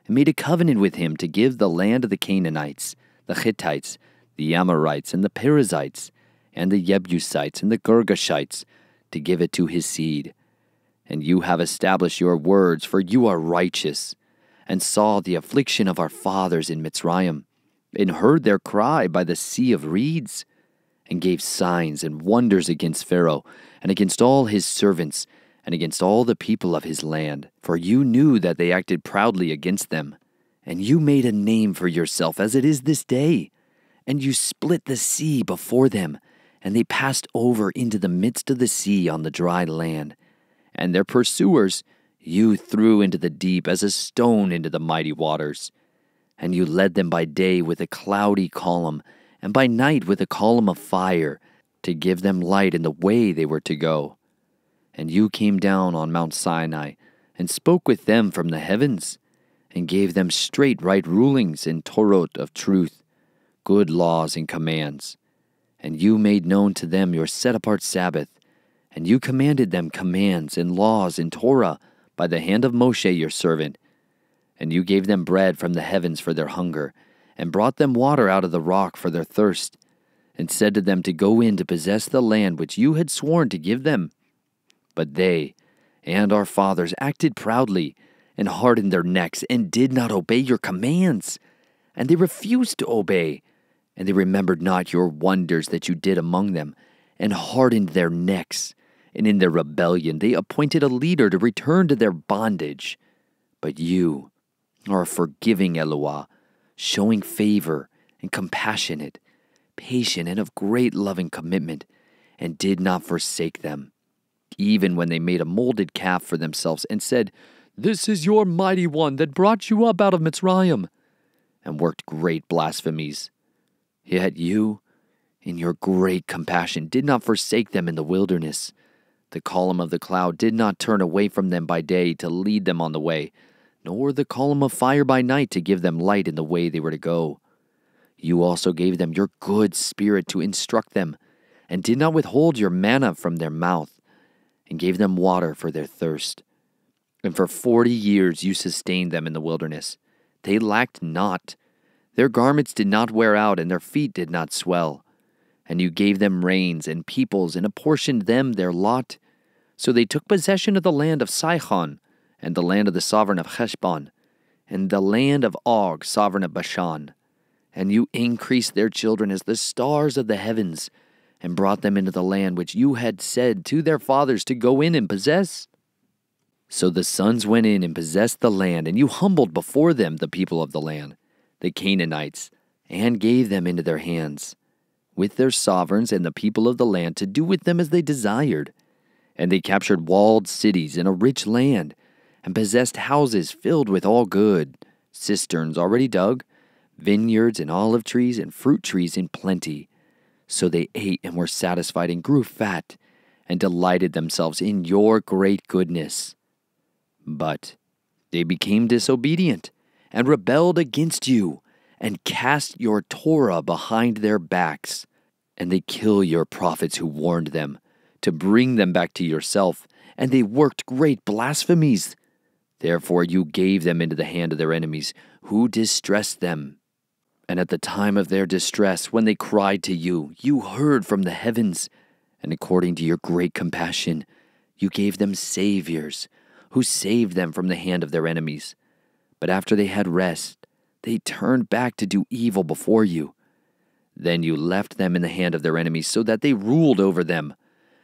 and made a covenant with him to give the land of the Canaanites, the Hittites, the Amorites, and the Perizzites, and the Jebusites, and the Girgashites, to give it to his seed. And you have established your words, for you are righteous, and saw the affliction of our fathers in Mitzrayim, and heard their cry by the sea of reeds, and gave signs and wonders against Pharaoh, and against all his servants, and against all the people of his land. For you knew that they acted proudly against them, and you made a name for yourself as it is this day. And you split the sea before them, and they passed over into the midst of the sea on the dry land. And their pursuers you threw into the deep as a stone into the mighty waters. And you led them by day with a cloudy column, and by night with a column of fire, to give them light in the way they were to go. And you came down on Mount Sinai, and spoke with them from the heavens, and gave them straight right rulings in Torot of truth, good laws and commands. And you made known to them your set-apart Sabbath, and you commanded them commands and laws in Torah by the hand of Moshe your servant. And you gave them bread from the heavens for their hunger, and brought them water out of the rock for their thirst, and said to them to go in to possess the land which you had sworn to give them. But they and our fathers acted proudly, and hardened their necks, and did not obey your commands. And they refused to obey, and they remembered not your wonders that you did among them, and hardened their necks. And in their rebellion they appointed a leader to return to their bondage. But you are a forgiving Eloah, showing favor and compassionate, patient and of great loving commitment, and did not forsake them, even when they made a molded calf for themselves and said, This is your mighty one that brought you up out of Mitzrayim, and worked great blasphemies. Yet you, in your great compassion, did not forsake them in the wilderness. The column of the cloud did not turn away from them by day to lead them on the way, nor the column of fire by night to give them light in the way they were to go. You also gave them your good spirit to instruct them, and did not withhold your manna from their mouth, and gave them water for their thirst. And for 40 years you sustained them in the wilderness. They lacked not. Their garments did not wear out, and their feet did not swell. And you gave them reigns and peoples, and apportioned them their lot. So they took possession of the land of Sihon, and the land of the sovereign of Heshbon, and the land of Og, sovereign of Bashan. And you increased their children as the stars of the heavens, and brought them into the land which you had said to their fathers to go in and possess. So the sons went in and possessed the land, and you humbled before them the people of the land, the Canaanites, and gave them into their hands, with their sovereigns and the people of the land, to do with them as they desired. And they captured walled cities in a rich land, and possessed houses filled with all good, cisterns already dug, vineyards and olive trees and fruit trees in plenty. So they ate and were satisfied and grew fat, and delighted themselves in your great goodness. But they became disobedient, and rebelled against you, and cast your Torah behind their backs. And they kill your prophets who warned them, to bring them back to yourself, and they worked great blasphemies. Therefore you gave them into the hand of their enemies, who distressed them. And at the time of their distress, when they cried to you, you heard from the heavens, and according to your great compassion, you gave them saviors, who saved them from the hand of their enemies. But after they had rest, they turned back to do evil before you. Then you left them in the hand of their enemies, so that they ruled over them.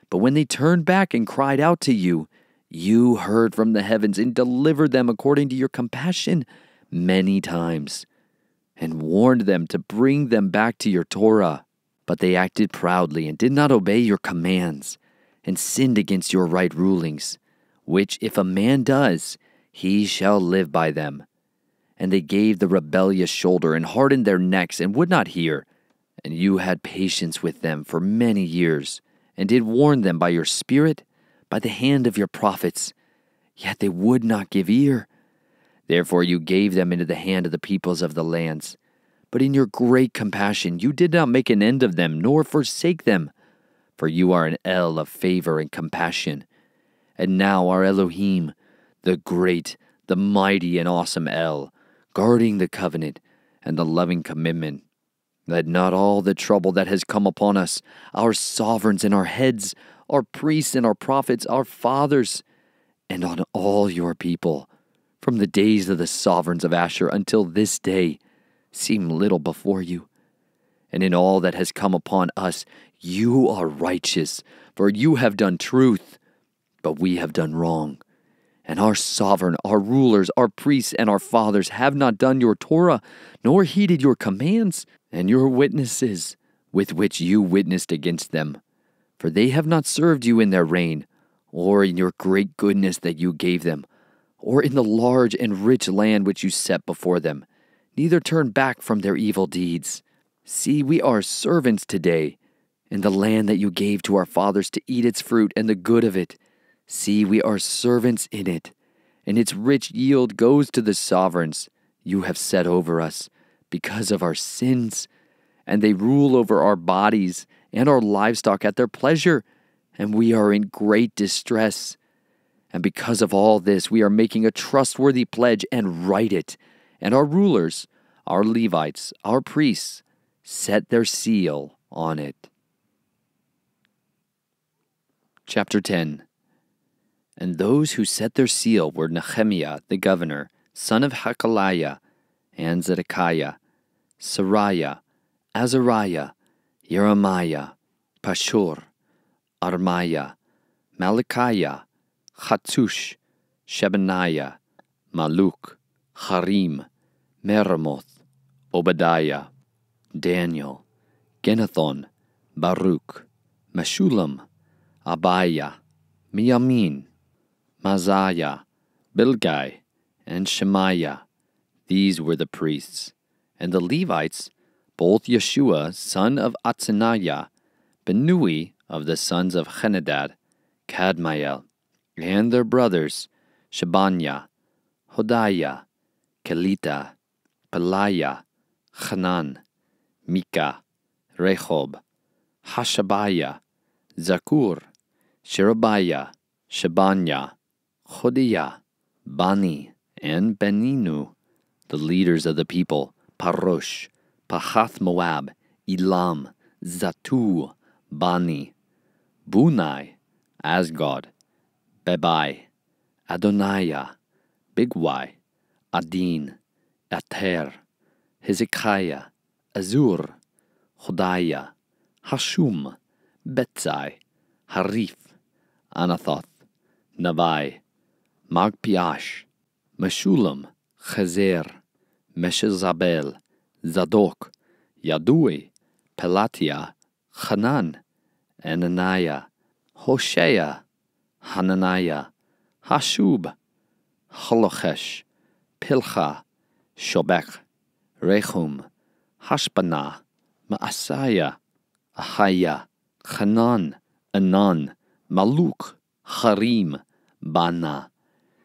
But when they turned back and cried out to you, you heard from the heavens and delivered them according to your compassion many times, and warned them to bring them back to your Torah. But they acted proudly and did not obey your commands, and sinned against your right rulings, which if a man does, he shall live by them. And they gave the rebellious shoulder, and hardened their necks, and would not hear. And you had patience with them for many years, and did warn them by your Spirit, by the hand of your prophets. Yet they would not give ear. Therefore you gave them into the hand of the peoples of the lands. But in your great compassion you did not make an end of them, nor forsake them. For you are an El of favor and compassion. And now our Elohim, the great, the mighty and awesome El, guarding the covenant and the loving commitment, let not all the trouble that has come upon us, our sovereigns and our heads, our priests and our prophets, our fathers, and on all your people, from the days of the sovereigns of Asher until this day, seem little before you. And in all that has come upon us, you are righteous, for you have done truth, but we have done wrong. And our sovereign, our rulers, our priests, and our fathers have not done your Torah, nor heeded your commands, and your witnesses, with which you witnessed against them. For they have not served you in their reign, or in your great goodness that you gave them, or in the large and rich land which you set before them, neither turned back from their evil deeds. See, we are servants today, in the land that you gave to our fathers to eat its fruit and the good of it. See, we are servants in it, and its rich yield goes to the sovereigns you have set over us because of our sins, and they rule over our bodies and our livestock at their pleasure, and we are in great distress. And because of all this, we are making a trustworthy pledge and write it, and our rulers, our Levites, our priests, set their seal on it. Chapter 10. And those who set their seal were Nehemiah the governor, son of Hakaliah, and Zedekiah, Sariah, Azariah, Jeremiah, Pashur, Armiah, Malachiah, Hattush, Shebaniah, Maluk, Harim, Meremoth, Obadiah, Daniel, Genathon, Baruch, Meshullam, Abiah, Miyamin, Maziah, Bilgai, and Shemaiah. These were the priests. And the Levites, both Yeshua, son of Atzaniah, Benui of the sons of Henadad, Kadmiel, and their brothers, Shebaniah, Hodiah, Kelita, Peliah, Hanan, Micah, Rehob, Hashabiah, Zakur, Sherebiah, Shebaniah, Hodiah, Bani, and Beninu, the leaders of the people, Parosh, Pahath Moab, Elam, Zatu, Bani, Bunai, Asgod, Bebai, Adoniah, Bigwai, Adin, Ater, Hezekiah, Azur, Hodiah, Hashum, Betzai, Harif, Anathoth, Navai, Magpiash, Meshulam, Chazer, Meshezabel, Zadok, Yadui, Pelatia, Hanan, Ananiah, Hoshea, Hananiah, Hashub, Holochesh, Pilcha, Shobek, Rechum, Hashbanah, Maasaiah, Ahaya, Hanan, Anan, Maluk, Harim, Bana,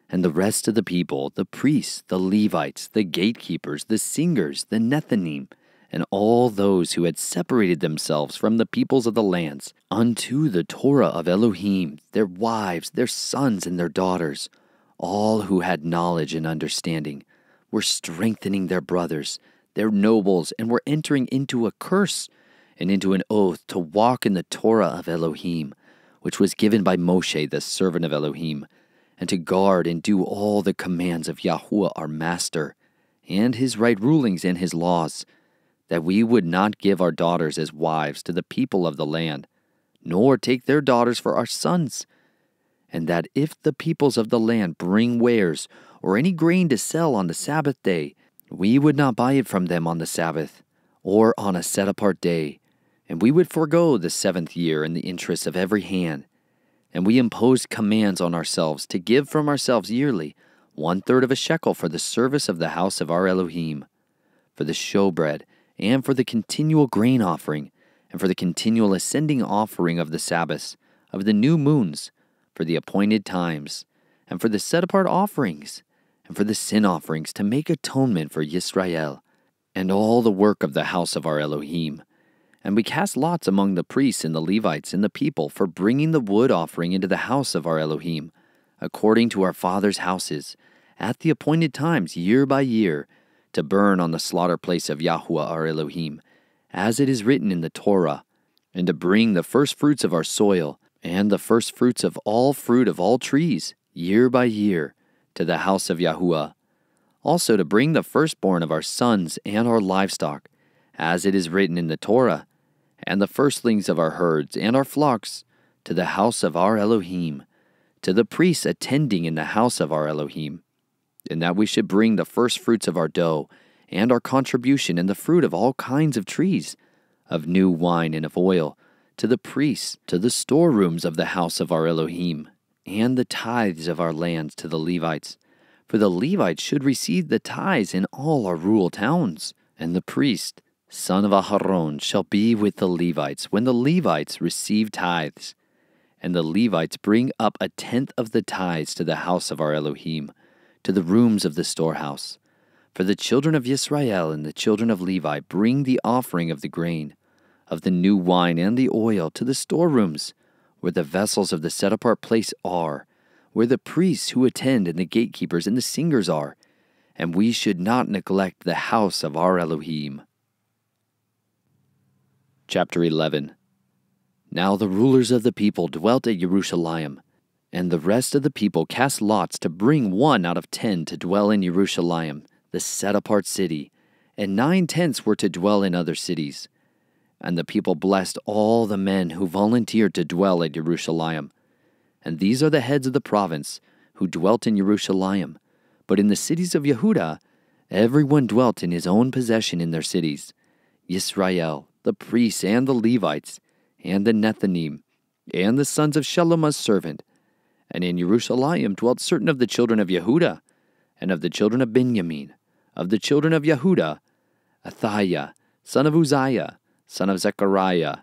and the rest of the people, the priests, the Levites, the gatekeepers, the singers, the Nethinim, and all those who had separated themselves from the peoples of the lands, unto the Torah of Elohim, their wives, their sons, and their daughters, all who had knowledge and understanding, were strengthening their brothers, their nobles, and were entering into a curse and into an oath to walk in the Torah of Elohim, which was given by Moshe, the servant of Elohim, and to guard and do all the commands of Yahuwah our Master, and his right rulings and his laws, that we would not give our daughters as wives to the people of the land, nor take their daughters for our sons, and that if the peoples of the land bring wares or any grain to sell on the Sabbath day, we would not buy it from them on the Sabbath, or on a set-apart day, and we would forego the 7th year in the interest of every hand. And we imposed commands on ourselves to give from ourselves yearly 1/3 of a shekel for the service of the house of our Elohim, for the showbread, and for the continual grain offering, and for the continual ascending offering of the Sabbaths, of the new moons, for the appointed times, and for the set-apart offerings, and for the sin offerings, to make atonement for Yisrael, and all the work of the house of our Elohim. And we cast lots among the priests and the Levites and the people for bringing the wood offering into the house of our Elohim, according to our fathers' houses, at the appointed times, year by year, to burn on the slaughter place of Yahuwah our Elohim, as it is written in the Torah, and to bring the first fruits of our soil, and the first fruits of all fruit of all trees, year by year, to the house of Yahuwah. Also to bring the firstborn of our sons and our livestock, as it is written in the Torah, and the firstlings of our herds and our flocks, to the house of our Elohim, to the priests attending in the house of our Elohim, and that we should bring the first fruits of our dough, and our contribution and the fruit of all kinds of trees, of new wine and of oil, to the priests, to the storerooms of the house of our Elohim, and the tithes of our lands to the Levites. For the Levites should receive the tithes in all our rural towns, and the priest, son of Aharon, shall be with the Levites when the Levites receive tithes. And the Levites bring up 1/10 of the tithes to the house of our Elohim, to the rooms of the storehouse. For the children of Yisrael and the children of Levi bring the offering of the grain, of the new wine and the oil, to the storerooms, where the vessels of the set-apart place are, where the priests who attend and the gatekeepers and the singers are, and we should not neglect the house of our Elohim. Chapter 11. Now the rulers of the people dwelt at Yerushaliym, and the rest of the people cast lots to bring 1 out of 10 to dwell in Yerushaliym, the set-apart city, and 9/10 were to dwell in other cities. And the people blessed all the men who volunteered to dwell at Yerushaliym. And these are the heads of the province who dwelt in Yerushaliym. But in the cities of Yehudah, everyone dwelt in his own possession in their cities: Yisrael, the priests and the Levites, and the Nethinim, and the sons of Shalom's servant. And in Yerushaliym dwelt certain of the children of Yehudah, and of the children of Benjamin, of the children of Yehudah, Athaiah, son of Uzziah, son of Zechariah,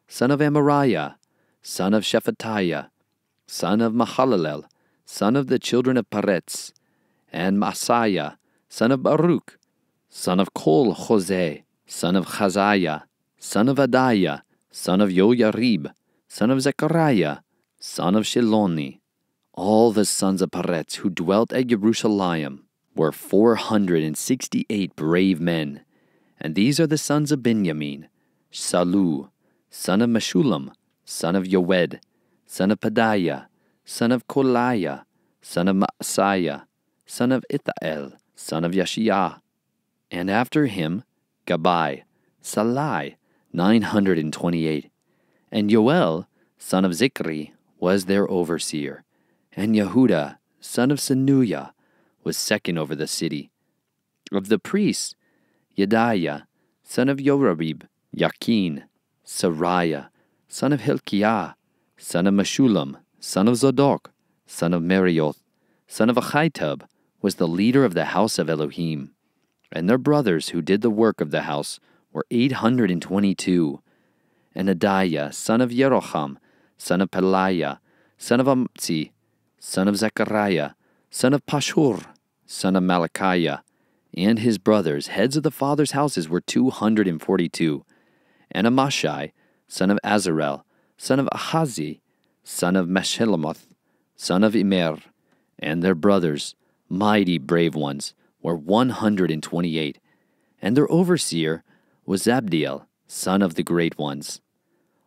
son of Amariah, son of Shephatiah, son of Mahalalel, son of the children of Peretz, and Maasaiah, son of Baruch, son of Kol Hoseh, son of Chaziah, son of Adaiah, son of Yoyarib, son of Zechariah, son of Shiloni. All the sons of Peretz who dwelt at Yerushaliym were 468 brave men. And these are the sons of Benjamin: Salu, son of Meshullam, son of Yoed, son of Pedaiah, son of Kolaiah, son of Maasaiah, son of Ithael, son of Yeshua. And after him, Gabai, Salai, 928. And Yoel, son of Zikri, was their overseer. And Yehuda, son of Senuiah, was second over the city. Of the priests, Yediah, son of Yorarib, Yakin, Sariah, son of Hilkiah, son of Meshullam, son of Zadok, son of Merioth, son of Achitub, was the leader of the house of Elohim. And their brothers who did the work of the house were 822. And Adiah, son of Yeroham, son of Peliah, son of Amtzi, son of Zechariah, son of Pashur, son of Malachiah, and his brothers, heads of the fathers' houses, were 242. And Amashai, son of Azarel, son of Ahazi, son of Meshillemoth, son of Immer, and their brothers, mighty brave ones, were 128. And their overseer was Zabdiel, son of the great ones.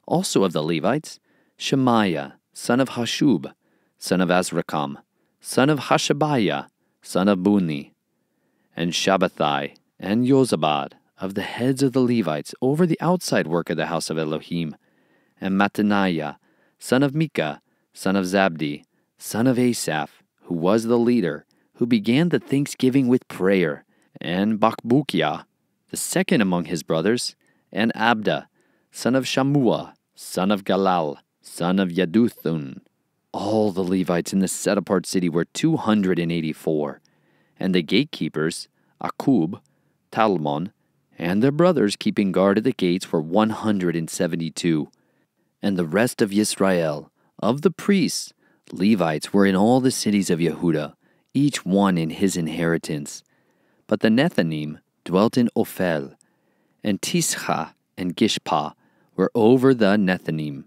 Also of the Levites, Shemaiah, son of Hashub, son of Azrikam, son of Hashabiah, son of Buni, and Shabbathai, and Yozabad, of the heads of the Levites, over the outside work of the house of Elohim, and Mattaniah, son of Micah, son of Zabdi, son of Asaph, who was the leader, who began the thanksgiving with prayer, and Bakbukiah, the second among his brothers, and Abda, son of Shammua, son of Galal, son of Yaduthun. All the Levites in the set-apart city were 284, and the gatekeepers, Akub, Talmon, and their brothers keeping guard at the gates were 172. And the rest of Yisrael, of the priests, Levites, were in all the cities of Yehuda, each one in his inheritance. But the Nethanim dwelt in Ophel, and Tischa and Gishpa were over the Nethanim.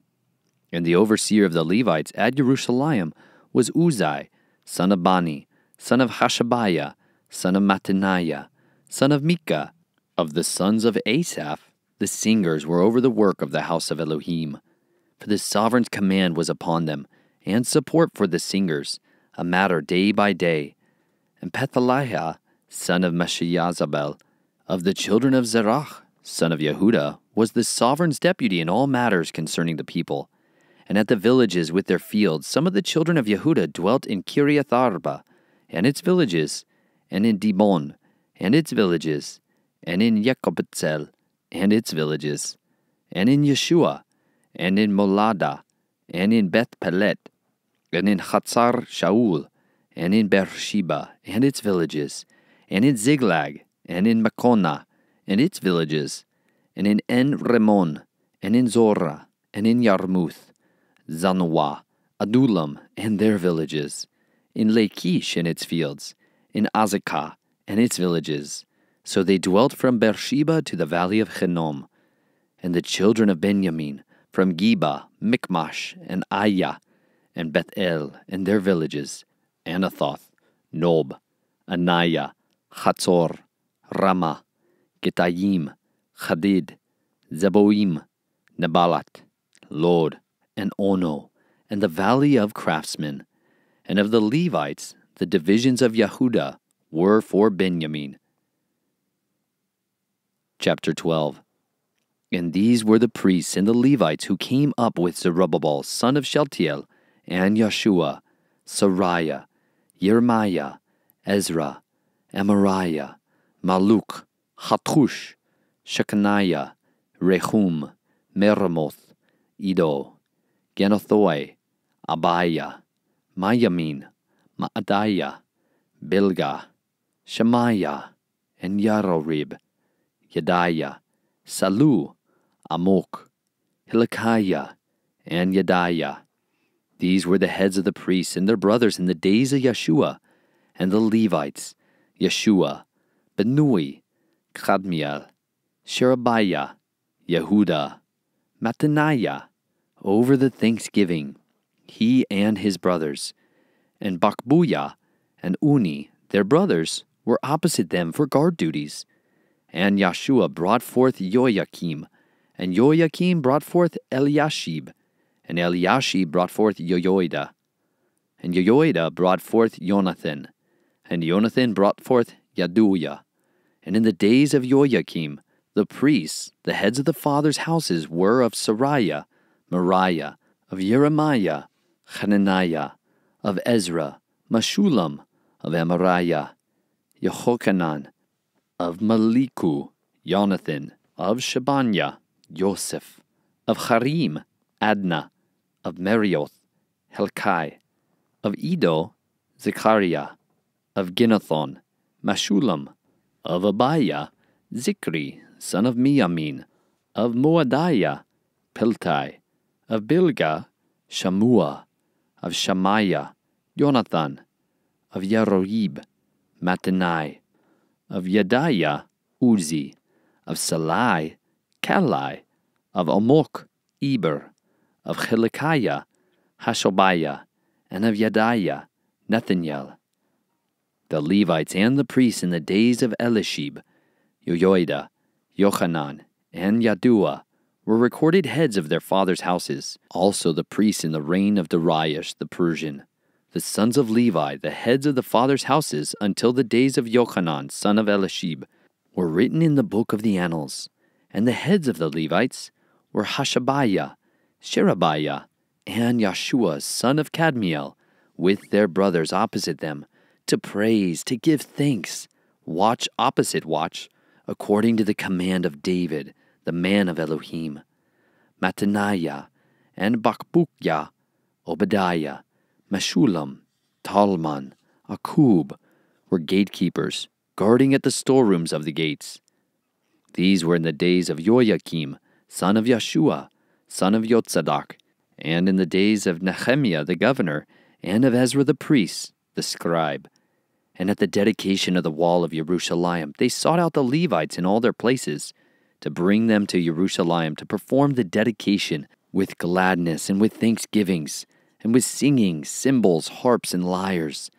And the overseer of the Levites at Yerushaliym was Uzai, son of Bani, son of Hashabiah, son of Mattaniah, son of Micah. Of the sons of Asaph, the singers were over the work of the house of Elohim. For the sovereign's command was upon them, and support for the singers, a matter day by day. And Pethaliah, son of Meshiyazabel, of the children of Zerach, son of Yehuda, was the sovereign's deputy in all matters concerning the people. And at the villages with their fields, some of the children of Yehuda dwelt in Kiriath Arba, and its villages, and in Dibon, and its villages, and in Yekobetzel, and its villages, and in Yeshua, and in Molada, and in Beth Pelet, and in Chatzar Shaul, and in Beersheba, and its villages, and in Ziglag, and in Makona, and its villages, and in En Remon, and in Zorah, and in Yarmuth, Zanoah, Adulam, and their villages, in Lachish and its fields, in Azekah and its villages. So they dwelt from Beersheba to the valley of Hinnom. And the children of Benjamin, from Geba, Michmash, and Ayah, and Bethel, and their villages, Anathoth, Nob, Anaiah, Chatzor, Ramah, Gittayim, Chadid, Zeboim, Nebalat, Lod, and Ono, and the valley of craftsmen. And of the Levites, the divisions of Yehuda were for Benjamin. Chapter 12. And these were the priests and the Levites who came up with Zerubbabel, son of Shealtiel, and Yeshua, Sariah, Jeremiah, Ezra, Amariah, Maluk, Hattush, Shechaniah, Rehum, Meremoth, Iddo, Genothoi, Abiah, Mayamin, Maadiah, Bilgah, Shemaiah, and Yarorib, Yediah, Salu, Amok, Hilkiah, and Yediah. These were the heads of the priests and their brothers in the days of Yeshua, and the Levites, Yeshua, Benui, Kadmiel, Sherebiah, Yehuda, Mattaniah, over the thanksgiving, he and his brothers, and Bakbuya, and Uni, their brothers, were opposite them for guard duties. And Yeshua brought forth Joachim, and Joachim brought forth Eliashib, and Eliashib brought forth Joiada. And Joiada brought forth Jonathan, and Jonathan brought forth Yaduah. And in the days of Joachim, the priests, the heads of the fathers' houses, were of Sariah, Moriah, of Jeremiah, Hananiah, of Ezra, Meshullam, of Amariah, Yehochanan, of Maliku, Jonathan, of Shebaniah, Joseph, of Harim, Adna, of Merioth, Helkai, of Edo, Zechariah, of Ginnathon, Meshullam, of Abiah, Zikri, son of Miamin, of Moadiah, Piltai, of Bilgah, Shammua, of Shemaiah, Jonathan, of Yeroib, Mattanai, of Yediah, Uzi, of Salai, Kalai, of Amok, Eber, of Hilkiah, Hashobiah, and of Yediah, Nathaniel. The Levites and the priests in the days of Elishib, Joiada, Jochanan, and Yaduah were recorded heads of their fathers' houses. Also the priests in the reign of Darius the Persian, the sons of Levi, the heads of the fathers' houses, until the days of Jochanan, son of Elishib, were written in the book of the annals. And the heads of the Levites were Hashabiah, Sherebiah, and Yeshua, son of Kadmiel, with their brothers opposite them, to praise, to give thanks, watch opposite watch, according to the command of David, the man of Elohim. Mattaniah, and Bakbukia, Obadiah, Meshullam, Talman, Akub, were gatekeepers, guarding at the storerooms of the gates. These were in the days of Joachim, son of Yeshua, son of Yotzadak, and in the days of Nehemiah the governor, and of Ezra the priest, the scribe. And at the dedication of the wall of Yerushaliym, they sought out the Levites in all their places, to bring them to Yerushaliym to perform the dedication with gladness and with thanksgivings, and with singing, cymbals, harps, and lyres.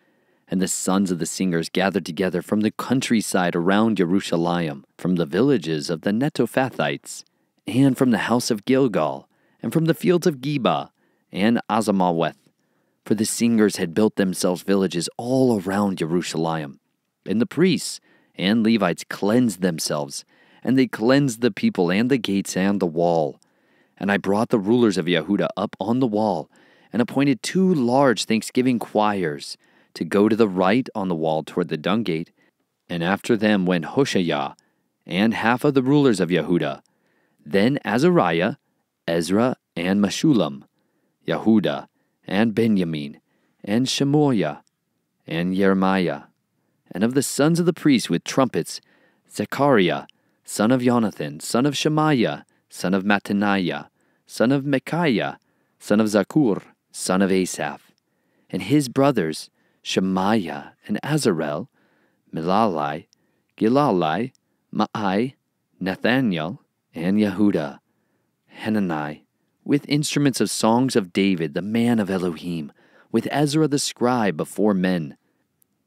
And the sons of the singers gathered together from the countryside around Yerushaliym, from the villages of the Netophathites, and from the house of Gilgal, and from the fields of Geba, and Azamaweth. For the singers had built themselves villages all around Yerushaliym. And the priests and Levites cleansed themselves, and they cleansed the people and the gates and the wall. And I brought the rulers of Yehudah up on the wall, and appointed 2 large thanksgiving choirs to go to the right on the wall toward the dung gate. And after them went Hoshaiah, and half of the rulers of Yehudah. Then Azariah, Ezra, and Meshullam, Yehudah, and Benjamin, and Shemoiah, and Jeremiah. And of the sons of the priests with trumpets, Zechariah, son of Jonathan, son of Shemaiah, son of Mattaniah, son of Micaiah, son of Zakur, son of Asaph. And his brothers, Shemaiah, and Azarel, Milalai, Gilalai, Ma'ai, Nathaniel, and Yehudah, Hanani, with instruments of songs of David, the man of Elohim, with Ezra the scribe before men.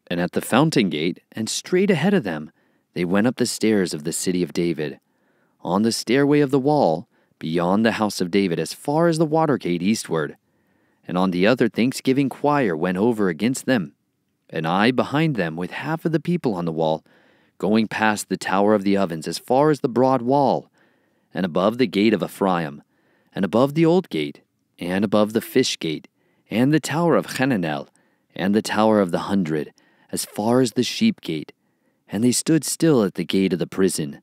And at the fountain gate, and straight ahead of them, they went up the stairs of the city of David, on the stairway of the wall, beyond the house of David, as far as the water gate eastward. And on the other thanksgiving choir went over against them, and I behind them with half of the people on the wall, going past the tower of the ovens as far as the broad wall, and above the gate of Ephraim, and above the old gate, and above the fish gate, and the tower of Hananel, and the tower of the 100, as far as the sheep gate. And they stood still at the gate of the prison.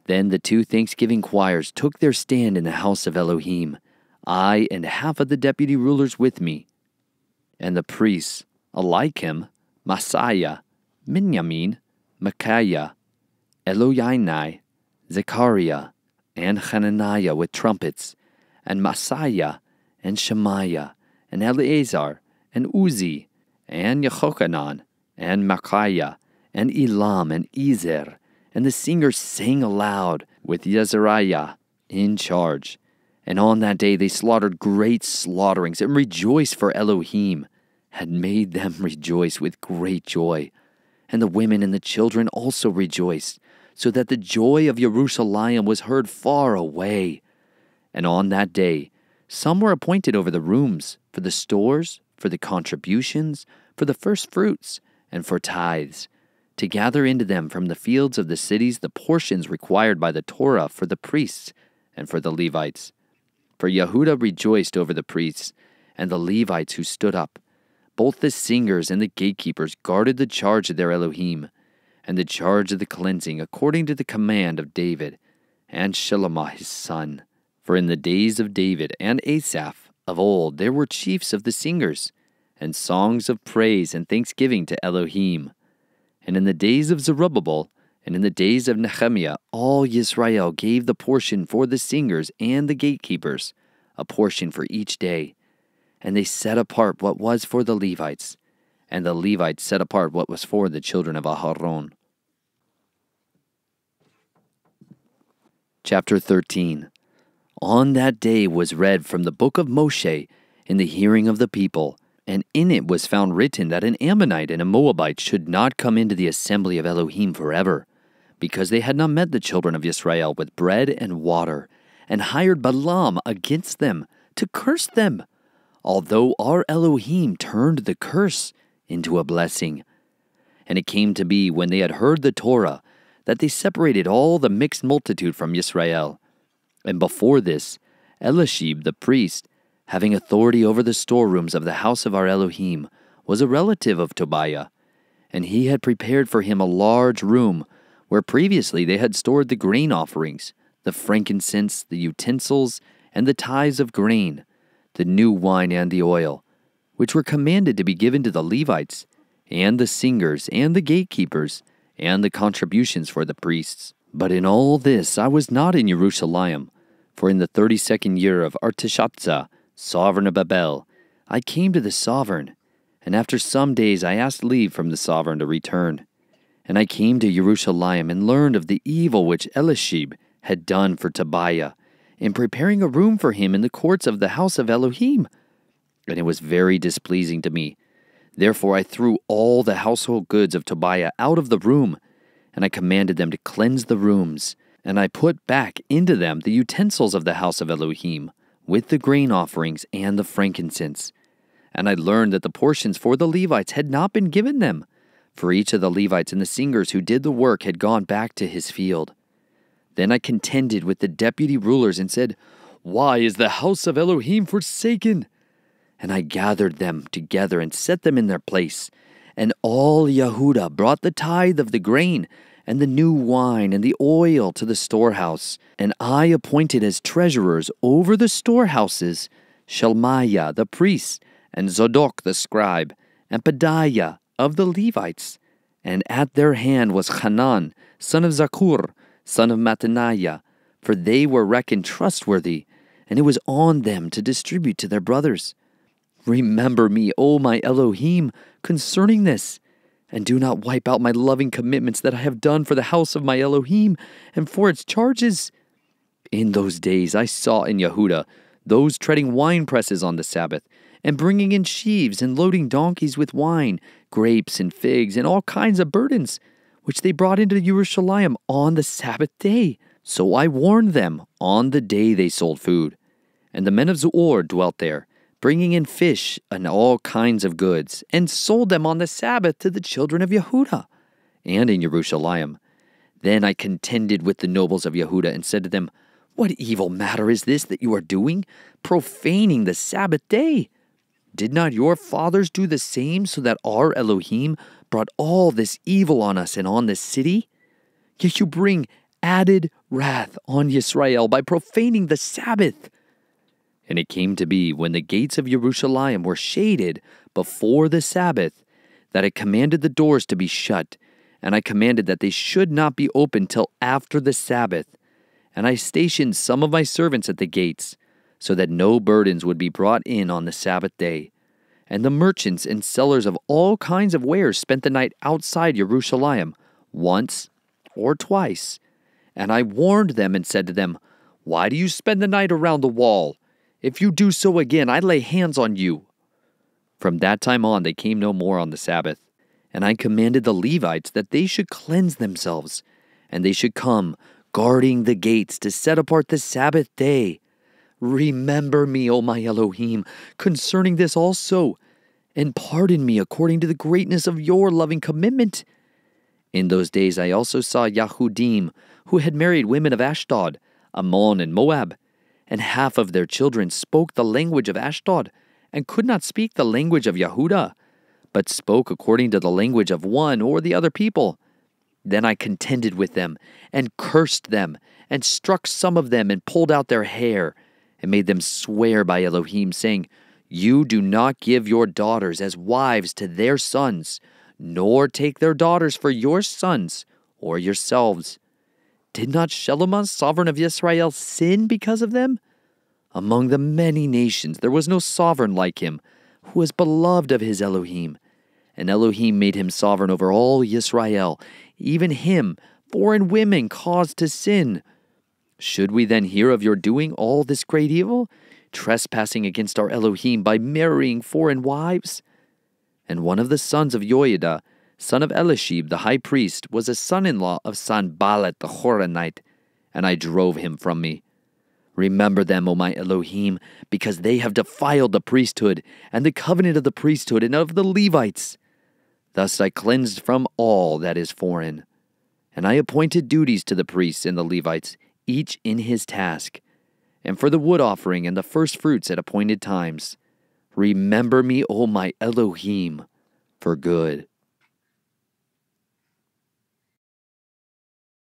Then the 2 thanksgiving choirs took their stand in the house of Elohim, I and half of the deputy rulers with me. And the priests, Eliakim, Messiah, Minyamin, Micaiah, Eloyainai, Zechariah, and Hananiah with trumpets, and Messiah, and Shemaiah, and Eleazar, and Uzi, and Yehochanan, and Micaiah, and Elam, and Ezer. And the singers sang aloud with Yezariah in charge. And on that day they slaughtered great slaughterings, and rejoiced for Elohim. had made them rejoice with great joy. And the women and the children also rejoiced, so that the joy of Yerushaliym was heard far away. And on that day, some were appointed over the rooms, for the stores, for the contributions, for the first fruits, and for tithes, to gather into them from the fields of the cities the portions required by the Torah for the priests and for the Levites. For Yehuda rejoiced over the priests and the Levites who stood up. Both the singers and the gatekeepers guarded the charge of their Elohim, and the charge of the cleansing according to the command of David and Shlomo his son. For in the days of David and Asaph of old there were chiefs of the singers, and songs of praise and thanksgiving to Elohim. And in the days of Zerubbabel, and in the days of Nehemiah, all Yisrael gave the portion for the singers and the gatekeepers, a portion for each day. And they set apart what was for the Levites, and the Levites set apart what was for the children of Aharon. Chapter 13. On that day was read from the book of Moshe in the hearing of the people, and in it was found written that an Ammonite and a Moabite should not come into the assembly of Elohim forever, because they had not met the children of Israel with bread and water, and hired Balaam against them to curse them, although our Elohim turned the curse into a blessing. And it came to be, when they had heard the Torah, that they separated all the mixed multitude from Israel. And before this, Eliashib the priest, having authority over the storerooms of the house of our Elohim, was a relative of Tobiah, and he had prepared for him a large room, where previously they had stored the grain offerings, the frankincense, the utensils, and the tithes of grain, the new wine and the oil, which were commanded to be given to the Levites, and the singers, and the gatekeepers, and the contributions for the priests. But in all this I was not in Yerushaliym, for in the 32nd year of Artashshata, sovereign of Babel, I came to the sovereign, and after some days I asked leave from the sovereign to return. And I came to Yerushaliym and learned of the evil which Eliashib had done for Tobiah, in preparing a room for him in the courts of the house of Elohim. And it was very displeasing to me. Therefore I threw all the household goods of Tobiah out of the room, and I commanded them to cleanse the rooms, and I put back into them the utensils of the house of Elohim, with the grain offerings and the frankincense. And I learned that the portions for the Levites had not been given them, for each of the Levites and the singers who did the work had gone back to his field. Then I contended with the deputy rulers and said, "Why is the house of Elohim forsaken?" And I gathered them together and set them in their place. And all Yehuda brought the tithe of the grain and the new wine and the oil to the storehouse. And I appointed as treasurers over the storehouses Shelmiah the priest, and Zadok the scribe, and Pedaiah of the Levites. And at their hand was Hanan, son of Zakur, son of Mattaniah, for they were reckoned trustworthy, and it was on them to distribute to their brothers. Remember me, O my Elohim, concerning this, and do not wipe out my loving commitments that I have done for the house of my Elohim and for its charges. In those days I saw in Yehuda those treading wine presses on the Sabbath, and bringing in sheaves and loading donkeys with wine, grapes and figs, and all kinds of burdens, which they brought into Yerushaliym on the Sabbath day. So I warned them on the day they sold food. And the men of Zoar dwelt there, bringing in fish and all kinds of goods, and sold them on the Sabbath to the children of Yehuda, and in Yerushaliym. Then I contended with the nobles of Yehuda and said to them, "What evil matter is this that you are doing, profaning the Sabbath day? Did not your fathers do the same, so that our Elohim brought all this evil on us and on this city? Yet you bring added wrath on Yisrael by profaning the Sabbath." And it came to be, when the gates of Yerushaliym were shaded before the Sabbath, that I commanded the doors to be shut, and I commanded that they should not be opened till after the Sabbath. And I stationed some of my servants at the gates, so that no burdens would be brought in on the Sabbath day. And the merchants and sellers of all kinds of wares spent the night outside Yerushaliym, once or twice. And I warned them and said to them, "Why do you spend the night around the wall? If you do so again, I lay hands on you." From that time on they came no more on the Sabbath. And I commanded the Levites that they should cleanse themselves, and they should come, guarding the gates, to set apart the Sabbath day. Remember me, O my Elohim, concerning this also, and pardon me according to the greatness of your loving commitment. In those days I also saw Yahudim, who had married women of Ashdod, Ammon, and Moab, and half of their children spoke the language of Ashdod, and could not speak the language of Yehudah, but spoke according to the language of one or the other people. Then I contended with them, and cursed them, and struck some of them, and pulled out their hair, and made them swear by Elohim, saying, You do not give your daughters as wives to their sons, nor take their daughters for your sons or yourselves. Did not Shelomah, sovereign of Israel, sin because of them? Among the many nations there was no sovereign like him, who was beloved of his Elohim. And Elohim made him sovereign over all Israel, even him foreign women caused to sin. Should we then hear of your doing all this great evil, trespassing against our Elohim by marrying foreign wives? And one of the sons of Joiada, son of Eliashib the high priest, was a son-in-law of Sanballat the Horonite, and I drove him from me. Remember them, O my Elohim, because they have defiled the priesthood, and the covenant of the priesthood and of the Levites. Thus I cleansed from all that is foreign. And I appointed duties to the priests and the Levites, each in his task, and for the wood offering and the first fruits at appointed times. Remember me, O my Elohim, for good.